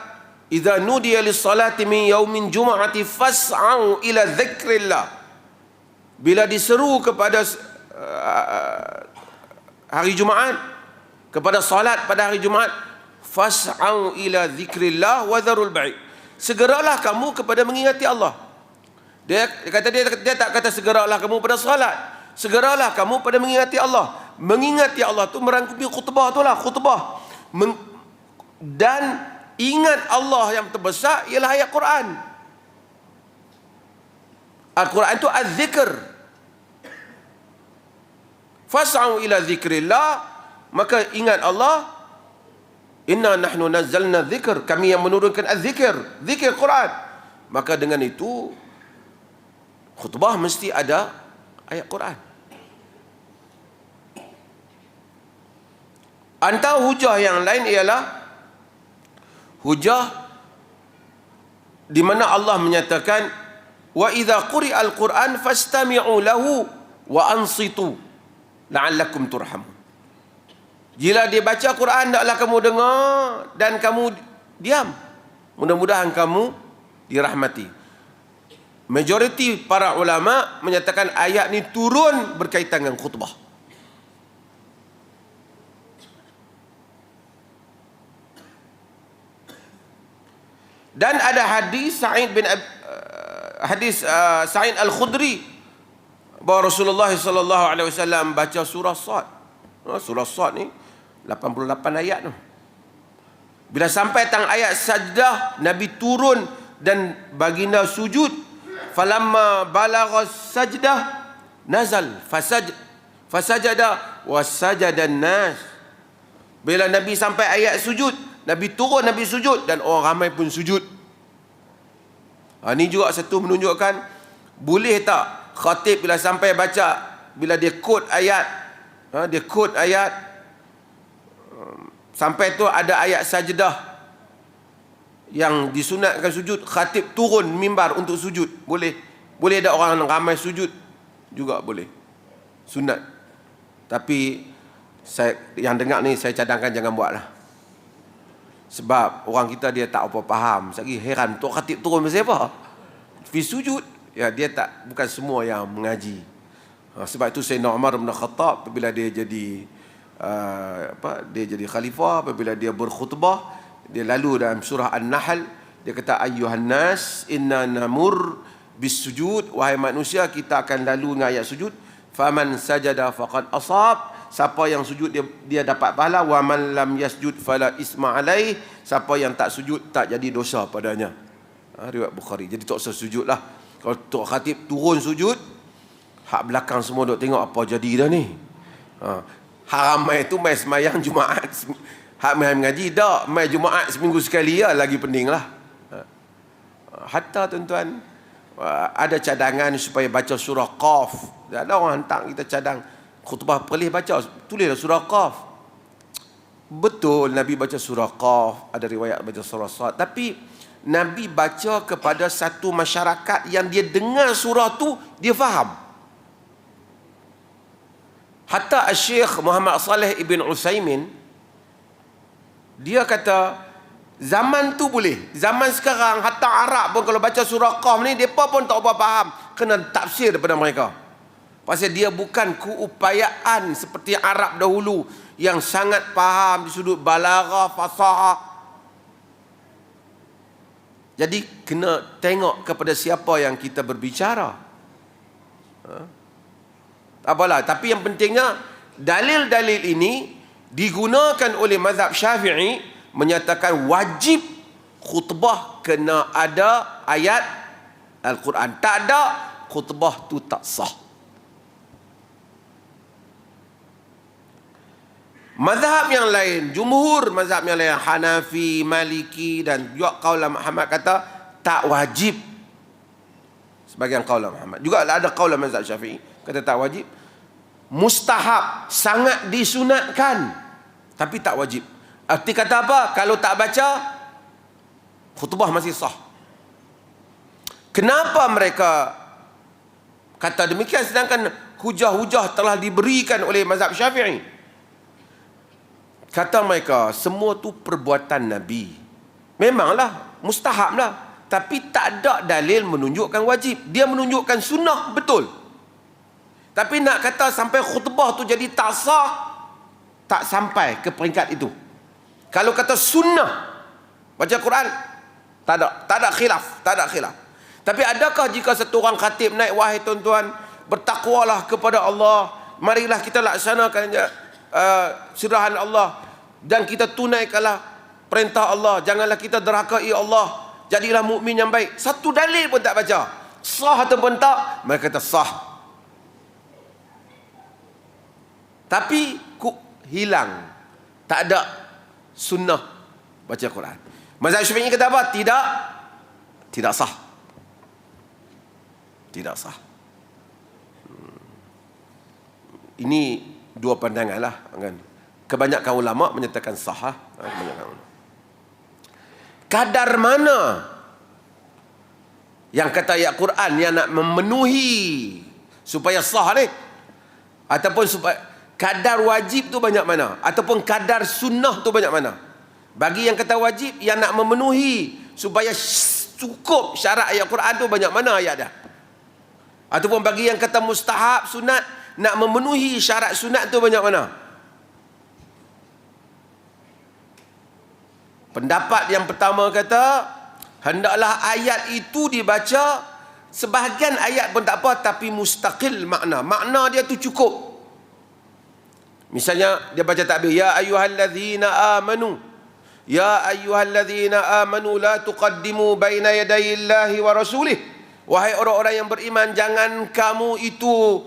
idza nudiya lis-salati min yaumin jum'ati fas'au ila dzikrillah. Bila diseru kepada hari Jumaat, kepada salat pada hari Jumaat, fas'au ila dzikrillah wa dzarul bai'. Segeralah kamu kepada mengingati Allah. Dia kata, dia tak kata segeralah kamu pada salat. Segeralah kamu pada mengingati Allah. Mengingati Allah tu merangkumi khutbah tu lah, khutbah. Dan ingat Allah yang terbesar ialah ayat Quran. Al-Quran itu az-zikr. Fas'au ila dzikrillah, maka ingat Allah. Inna nahnu nazzalna dzikr, kami yang menurunkan az-zikr, zikir Quran. Maka dengan itu khutbah mesti ada ayat Quran. Antara hujah yang lain ialah hujah di mana Allah menyatakan, wa idza quri'al Quran fastami'u lahu wa ansitu la'allakum turhamun. Bila dia baca Quran, hendaklah kamu dengar dan kamu diam. Mudah-mudahan kamu dirahmati. Majoriti para ulama menyatakan ayat ni turun berkaitan dengan khutbah. Dan ada hadis Sa'id Al-Khudri bahawa Rasulullah SAW baca surah Sad. Surah Sad ni 88 ayat tu. Bila sampai tang ayat sajdah, Nabi turun dan baginda sujud. Falamma balagha sajdah nazal fasajada wasajadan nas. Bila Nabi sampai ayat sujud, Nabi turun, Nabi sujud, dan orang ramai pun sujud. Ini juga satu menunjukkan, boleh tak khatib bila sampai baca, bila dia quote ayat, dia quote ayat, sampai tu ada ayat sajdah yang disunatkan sujud, khatib turun mimbar untuk sujud. Boleh. Boleh ada orang ramai sujud juga boleh. Sunat. Tapi saya yang dengar ni, saya cadangkan jangan buatlah. Sebab orang kita dia tak apa faham. Saya heran, tok khatib turun pasal apa? Fi sujud. Ya, dia tak, bukan semua yang mengaji. Sebab itu Sayyidina Umar bin Khattab apabila dia jadi dia jadi khalifah, apabila dia berkhutbah, dia lalu dalam surah An-Nahl, dia kata, ayyuhan nas inna namur bis sujud, wahai manusia, kita akan lalu dengan ayat sujud. Faman sajada faqad asab, siapa yang sujud dia dapat pahala. Wa man lam yasjud fala isma alaih, siapa yang tak sujud tak jadi dosa padanya. Riwayat Bukhari. Jadi tak usah sujud lah. Kalau tok khatib turun sujud, hak belakang semua duk tengok apa jadi dah ni. Haramai tu mai semayang Jumaat, hak mai mengaji dak, mai Jumaat seminggu sekali ya, lagi pening lah. Hatta tuan-tuan, ada cadangan supaya baca surah Qaf. Ada orang hantar kita cadang khutbah perlis baca, tulislah surah Qaf. Betul Nabi baca surah Qaf, ada riwayat baca surah Sad, tapi Nabi baca kepada satu masyarakat yang dia dengar surah tu dia faham. Hatta Syekh Muhammad Saleh Ibn Utsaimin, dia kata zaman tu boleh, zaman sekarang hatta Arab pun kalau baca surah Qaf ni depa pun tak apa faham, kena tafsir daripada mereka. Pasal dia bukan keupayaan seperti Arab dahulu yang sangat faham di sudut balaghah, fasahah. Jadi kena tengok kepada siapa yang kita berbicara. Tak apalah, tapi yang pentingnya dalil-dalil ini digunakan oleh mazhab Syafi'i menyatakan wajib khutbah kena ada ayat Al-Quran. Tak ada, khutbah tu tak sah. Mazhab yang lain, jumhur mazhab yang lain, Hanafi, Maliki dan juga Qaul Muhammad kata tak wajib. Sebagian Qaul Muhammad. Juga ada Qaul mazhab Syafi'i kata tak wajib. Mustahab, sangat disunatkan, tapi tak wajib. Arti kata apa? Kalau tak baca, khutbah masih sah. Kenapa mereka kata demikian sedangkan hujah-hujah telah diberikan oleh mazhab Syafi'i? Kata mereka, semua tu perbuatan Nabi. Memanglah, mustahablah. Tapi tak ada dalil menunjukkan wajib. Dia menunjukkan sunnah, betul. Tapi nak kata sampai khutbah tu jadi tak sah, tak sampai ke peringkat itu. Kalau kata sunnah, baca Quran, tak ada khilaf. Tapi adakah jika satu orang khatib naik, wahai tuan-tuan, bertakwalah kepada Allah, marilah kita laksanakan sirahan Allah dan kita tunaikanlah perintah Allah, janganlah kita derhakai Allah, jadilah mukmin yang baik. Satu dalil pun tak baca, sah ataupun tak? Mereka kata sah, tapi hilang, tak ada sunnah baca Quran. Mazhab Syafi'i kata apa? Tidak sah, tidak sah. Ini dua pandangan lah kan. Kebanyakan ulama menyatakan sah. Kadar mana yang kata ayat Quran yang nak memenuhi supaya sah ni, ataupun supaya kadar wajib tu banyak mana, ataupun kadar sunnah tu banyak mana? Bagi yang kata wajib, yang nak memenuhi supaya cukup syarat ayat Quran tu banyak mana ayat dah? Ataupun bagi yang kata mustahab, sunat, nak memenuhi syarat sunat tu banyak mana? Pendapat yang pertama kata hendaklah ayat itu dibaca, sebahagian ayat pun tak apa, tapi mustaqil makna dia tu cukup. Misalnya dia baca takbir, ya ayyuhallazina amanu, ya ayyuhallazina amanu la tuqaddimu baina yadayillahi wa rasulih. Wahai orang-orang yang beriman, jangan kamu itu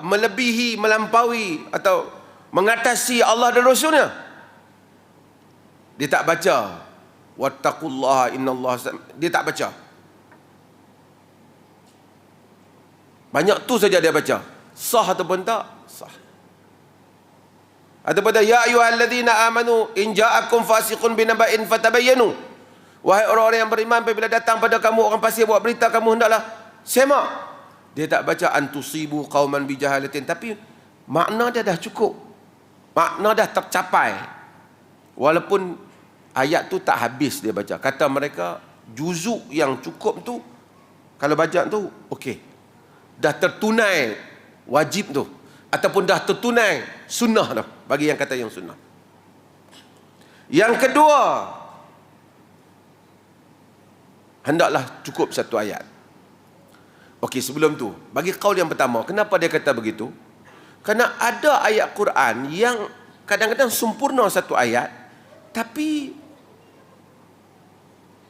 melebihi, melampaui atau mengatasi Allah dan Rasulnya. Dia tak baca wattaqullaha innallaha, dia tak baca. Banyak tu saja dia baca. Sah ataupun tak? Sah. Ataupun ya ayyuhalladzina amanu in ja'akum fasiqun binaba'in fatabayyanu. Wahai orang-orang yang beriman, apabila datang pada kamu orang fasik buat berita, kamu hendaklah semak. Dia tak baca antusibu qauman bijahalatin, tapi makna dia dah cukup, makna dah tercapai. Walaupun ayat tu tak habis dia baca. Kata mereka juzuk yang cukup tu, kalau baca tu okey, dah tertunai wajib tu, ataupun dah tertunai sunnah tu, bagi yang kata yang sunnah. Yang kedua, hendaklah cukup satu ayat. Okey, sebelum tu, bagi qaul yang pertama, kenapa dia kata begitu? Kerana ada ayat Quran yang kadang-kadang sempurna satu ayat, tapi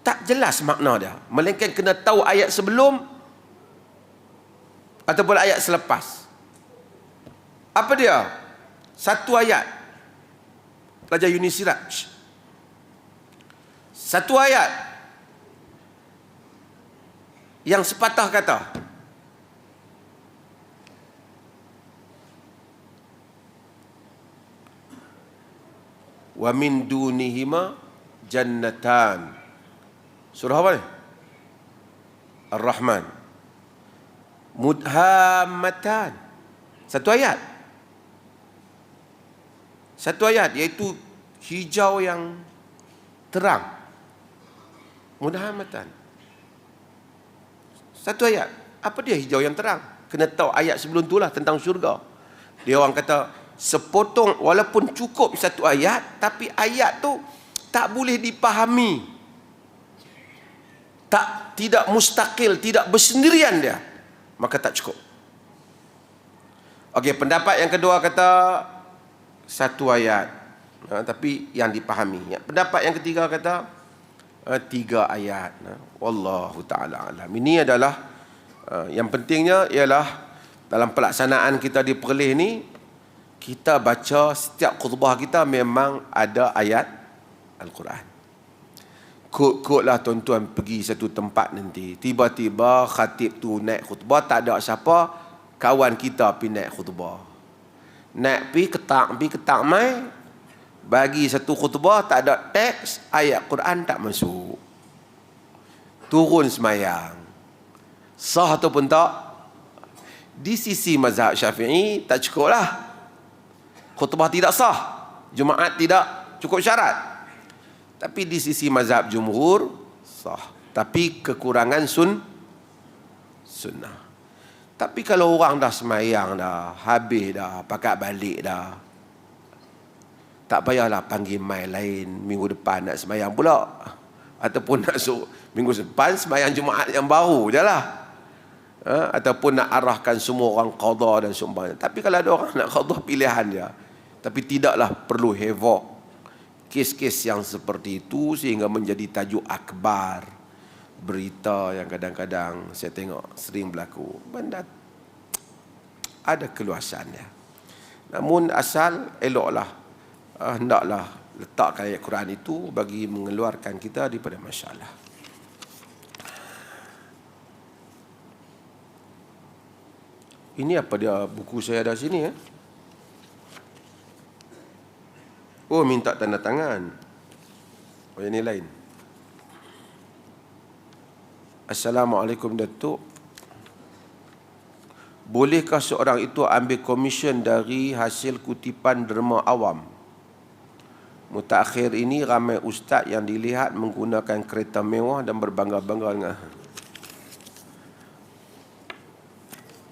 tak jelas makna dia, melainkan kena tahu ayat sebelum ataupun ayat selepas. Apa dia? Satu ayat, pelajar Unisiraj, satu ayat Yang sepatah kata. Wa min dunihima jannatan. Surah apa ni? Ar-Rahman. Mudhammatan. Satu ayat. Satu ayat, iaitu hijau yang terang. Mudhammatan. Satu ayat. Apa dia hijau yang terang? Kena tahu ayat sebelum tu lah tentang syurga. Dia orang kata sepotong, walaupun cukup satu ayat, tapi ayat tu tak boleh dipahami. Tidak mustaqil, tidak bersendirian dia. Maka tak cukup. Okey, pendapat yang kedua kata satu ayat, tapi yang dipahami. Pendapat yang ketiga kata 3 ayat. Wallahu ta'ala alam. Ini adalah yang pentingnya ialah dalam pelaksanaan kita di Perlis ni, kita baca setiap khutbah kita memang ada ayat Al-Quran. Kod-kodlah tuan-tuan pergi satu tempat nanti, tiba-tiba khatib tu naik khutbah, tak ada siapa, kawan kita pergi naik khutbah. Naik pergi ketak mai, bagi satu khutbah tak ada teks, ayat Quran tak masuk. Turun semayang. Sah ataupun tak? Di sisi mazhab Syafi'i tak cukup lah. Khutbah tidak sah. Jumaat tidak cukup syarat. Tapi di sisi mazhab jumhur sah. Tapi kekurangan sunnah. Tapi kalau orang dah semayang dah, habis dah, pakat balik dah, tak payahlah panggil mai lain minggu depan nak semayang pula. Ataupun nak suruh minggu depan semayang Jumaat yang baru je lah. Ataupun nak arahkan semua orang qadha dan sumbang. Tapi kalau ada orang nak qadha, pilihan dia. Tapi tidaklah perlu havoc kes-kes yang seperti itu sehingga menjadi tajuk akbar, berita yang kadang-kadang saya tengok sering berlaku. Benda ada keluasannya. Namun asal eloklah, hendaklah letakkan ayat Quran itu bagi mengeluarkan kita daripada masalah. Ini apa dia, buku saya ada sini Oh, minta tanda tangan. Oh, ini lain. Assalamualaikum Datuk. Bolehkah seorang itu ambil komisen dari hasil kutipan derma awam? Mutakhir ini ramai ustaz yang dilihat menggunakan kereta mewah dan berbangga-bangga dengan.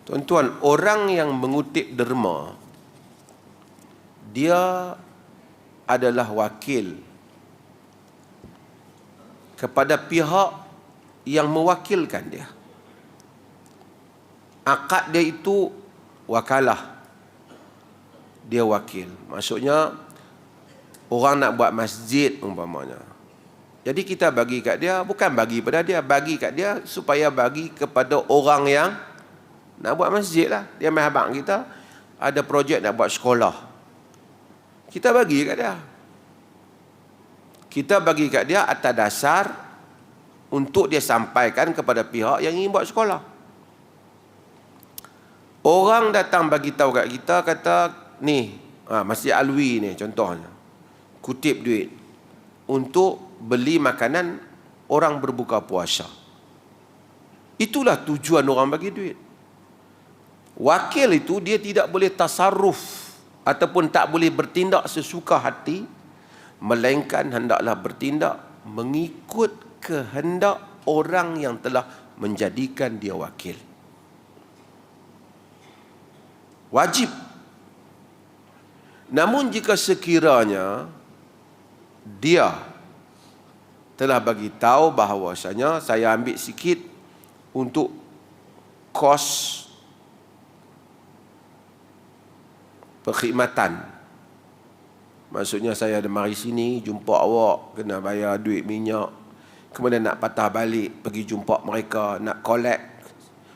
Tuan-tuan, orang yang mengutip derma, dia adalah wakil kepada pihak yang mewakilkan dia. Akad dia itu wakalah. Dia wakil. Maksudnya orang nak buat masjid umpamanya. Jadi kita bagi kat dia, bukan bagi pada dia, bagi kat dia supaya bagi kepada orang yang nak buat masjid lah. Dia main abang kita ada projek nak buat sekolah. Kita bagi kat dia. Kita bagi kat dia atas dasar untuk dia sampaikan kepada pihak yang ingin buat sekolah. Orang datang bagi tahu kat kita, kata ni, Masjid Alwi ni contohnya, kutip duit untuk beli makanan orang berbuka puasa. Itulah tujuan orang bagi duit. Wakil itu dia tidak boleh tasarruf ataupun tak boleh bertindak sesuka hati, melainkan hendaklah bertindak mengikut kehendak orang yang telah menjadikan dia wakil. Wajib. Namun jika sekiranya dia telah bagi tahu bahawasanya saya ambil sikit untuk kos perkhidmatan. Maksudnya saya ada mari sini, jumpa awak, kena bayar duit minyak. Kemudian nak patah balik, pergi jumpa mereka, nak collect.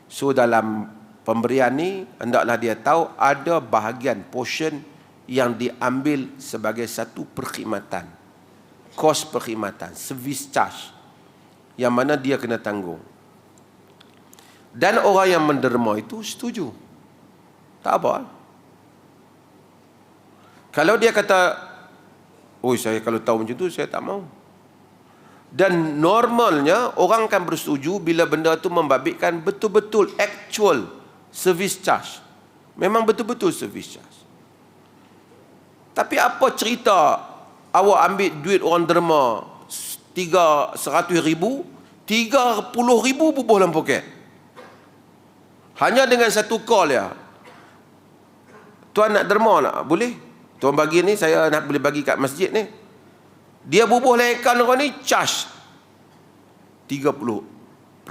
So dalam pemberian ni, hendaklah dia tahu ada bahagian portion yang diambil sebagai satu perkhidmatan. Kos perkhidmatan, service charge. Yang mana dia kena tanggung. Dan orang yang menderma itu setuju. Tak apa. Kalau dia kata, oh saya kalau tahu macam tu saya tak mau. Dan normalnya orang akan bersetuju bila benda tu membabitkan betul-betul actual service charge. Memang betul-betul service charge. Tapi apa cerita awak ambil duit orang derma 100,000, 30,000 bubuh dalam poket. Hanya dengan satu call ya. Tuan nak derma nak? Boleh? Tuan bagi ni, saya nak boleh bagi kat masjid ni. Dia bubuh dalam akaun orang ni, charge 30%.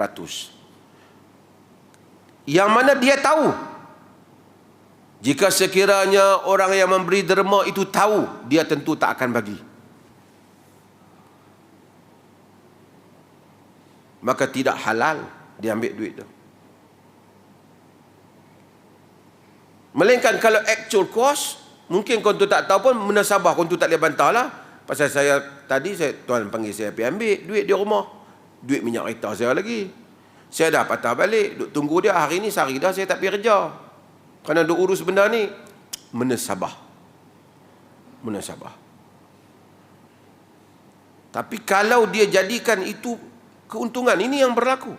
Yang mana dia tahu, jika sekiranya orang yang memberi derma itu tahu, dia tentu tak akan bagi. Maka tidak halal dia ambil duit tu. Melainkan kalau actual cost, mungkin kau tu tak tahu pun, munasabah kau tu tak boleh bantah lah. Pasal saya tadi, tuan panggil saya pergi ambil duit di rumah. Duit minyak kereta saya lagi. Saya dah patah balik, duk tunggu dia. Hari ni sehari dah saya tak pergi kerja. Kerana duk urus benda ni. Munasabah. Tapi kalau dia jadikan itu keuntungan, ini yang berlaku.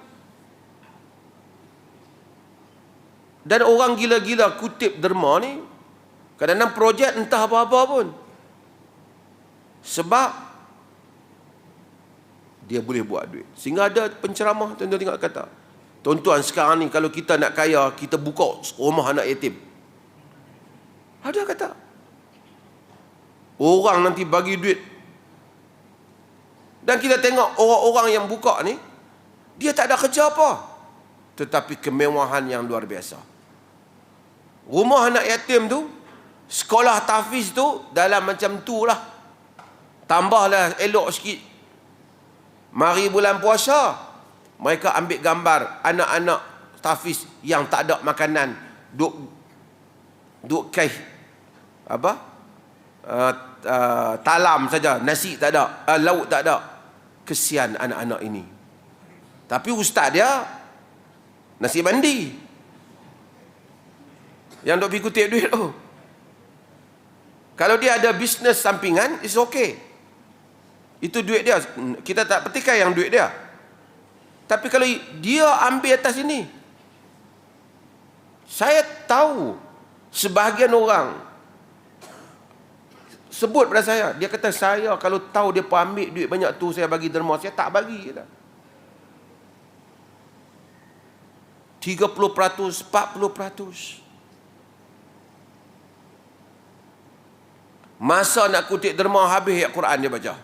Dan orang gila-gila kutip derma ni, kadang-kadang projek entah apa-apa pun. Sebab dia boleh buat duit. Sehingga ada penceramah, tuan-tuan tengok kata, tuan-tuan sekarang ni kalau kita nak kaya, kita buka rumah anak yatim. Ada kata. Orang nanti bagi duit. Dan kita tengok orang-orang yang buka ni, dia tak ada kerja apa. Tetapi kemewahan yang luar biasa. Rumah anak yatim tu, sekolah tahfiz tu, dalam macam tu lah. Tambahlah elok sikit. Mari bulan puasa, mereka ambil gambar anak-anak tahfiz yang tak ada makanan, duk kaih apa? Talam saja, nasi tak ada, lauk tak ada. Kesian anak-anak ini. Tapi ustaz dia nasi mandi. Yang duk pergi kutip duit tu. Kalau dia ada bisnes sampingan, it's okay. Itu duit dia. Kita tak petikai yang duit dia. Tapi kalau dia ambil atas ini, saya tahu sebahagian orang sebut pada saya, dia kata saya kalau tahu dia ambil duit banyak tu, saya bagi derma, saya tak bagi. 30%, 40%. Masa nak kutip derma habis ayat Quran dia baca.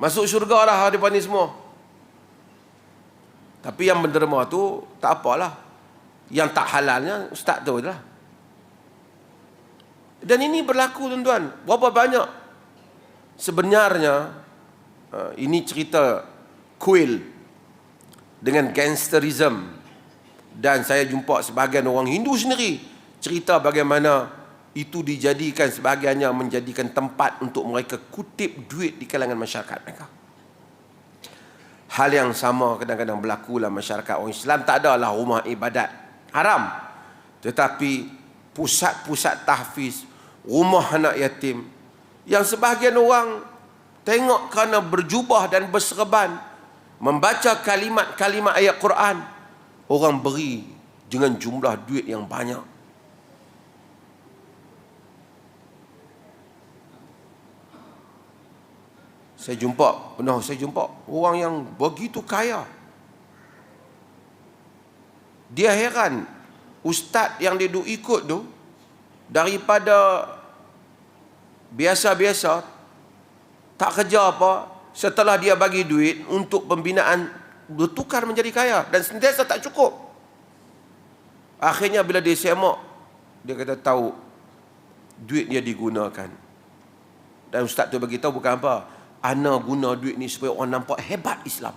Masuk syurga lah depan ni semua. Tapi yang menderma tu tak apalah. Yang tak halalnya ustaz tu lah. Dan ini berlaku tuan-tuan. Berapa banyak sebenarnya ini cerita kuil dengan gangsterism. Dan saya jumpa sebahagian orang Hindu sendiri cerita bagaimana itu dijadikan sebahagiannya menjadikan tempat untuk mereka kutip duit di kalangan masyarakat mereka. Hal yang sama kadang-kadang berlaku dalam masyarakat orang Islam. Tak adalah rumah ibadat haram, tetapi pusat-pusat tahfiz, rumah anak yatim, yang sebahagian orang tengok kerana berjubah dan berserban, membaca kalimat-kalimat ayat Quran, orang beri dengan jumlah duit yang banyak. Saya jumpa orang yang begitu kaya. Dia heran, ustaz yang dia duk ikut tu, daripada biasa-biasa, tak kerja apa, setelah dia bagi duit untuk pembinaan, bertukar menjadi kaya dan sentiasa tak cukup. Akhirnya bila dia semak, dia kata tahu duit dia digunakan. Dan ustaz tu bagi tahu bukan apa, ana guna duit ni supaya orang nampak hebat Islam.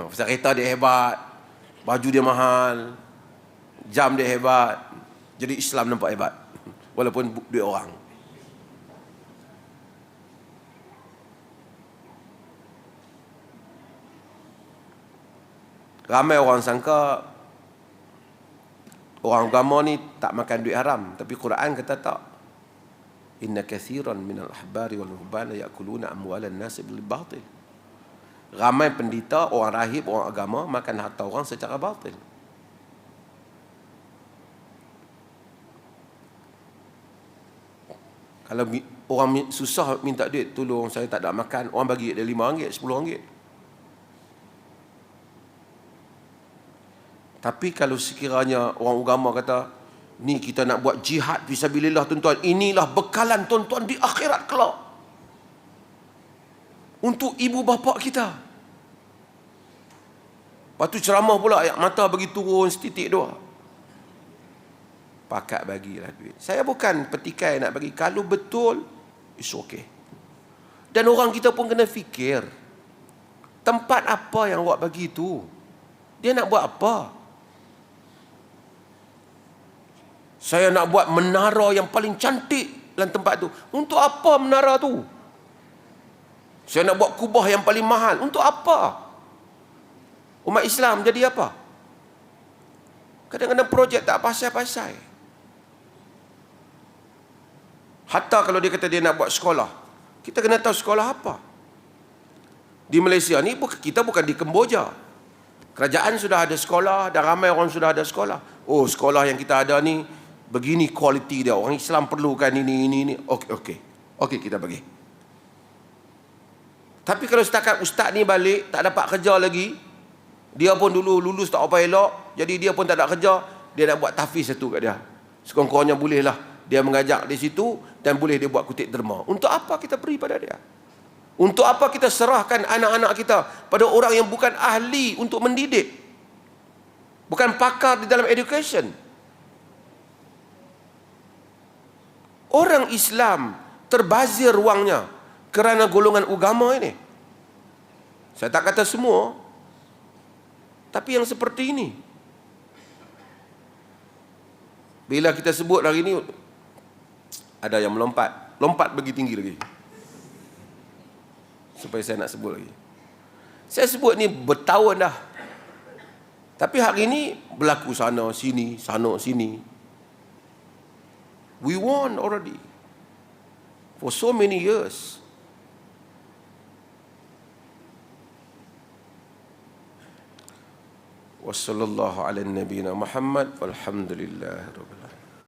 Pasal kereta dia hebat, baju dia mahal, jam dia hebat, jadi Islam nampak hebat walaupun duit orang. Ramai orang sangka orang agama ni tak makan duit haram, tapi Quran kata tak. Inna kathiran minal ahbari wal ruhbana ya'kuluna amwalan nas bil batil. Ramai pendeta, orang rahib, orang agama makan harta orang secara batil. Kalau orang susah minta duit, tolong saya tak ada makan, orang bagi dia RM5, RM10. Tapi kalau sekiranya orang agama kata, ni kita nak buat jihad fisabilillah tuan-tuan, inilah bekalan tuan-tuan di akhirat kelak untuk ibu bapa kita. Lepas tu ceramah pula, ayat mata bagi turun setitik dua. Pakat bagilah duit. Saya bukan petikai nak bagi. Kalau betul, it's okay. Dan orang kita pun kena fikir, tempat apa yang awak bagi tu? Dia nak buat apa? Saya nak buat menara yang paling cantik dalam tempat tu. Untuk apa menara tu? Saya nak buat kubah yang paling mahal. Untuk apa? Umat Islam jadi apa? Kadang-kadang projek tak pasal-pasal. Hatta kalau dia kata dia nak buat sekolah, kita kena tahu sekolah apa. Di Malaysia ni kita bukan di Kemboja. Kerajaan sudah ada sekolah dan ramai orang sudah ada sekolah. Oh, sekolah yang kita ada ni begini kualiti dia. Orang Islam perlukan ini. Okey, kita bagi. Tapi kalau setakat ustaz ni balik tak dapat kerja lagi, dia pun dulu lulus tak apa elok, jadi dia pun tak ada kerja, dia nak buat tahfiz satu kat dia. Sekurang-kurangnya bolehlah dia mengajak di situ dan boleh dia buat kutip derma. Untuk apa kita beri pada dia? Untuk apa kita serahkan anak-anak kita pada orang yang bukan ahli untuk mendidik? Bukan pakar di dalam education. Orang Islam terbazir wangnya kerana golongan agama ini. Saya tak kata semua, tapi yang seperti ini. Bila kita sebut hari ini, ada yang lompat bagi tinggi lagi. Supaya saya nak sebut lagi. Saya sebut ni bertahun dah. Tapi hari ini berlaku sana sini. We won already. For so many years. Wassallallahu ala nabiyina Muhammad walhamdulillahirabbil alamin.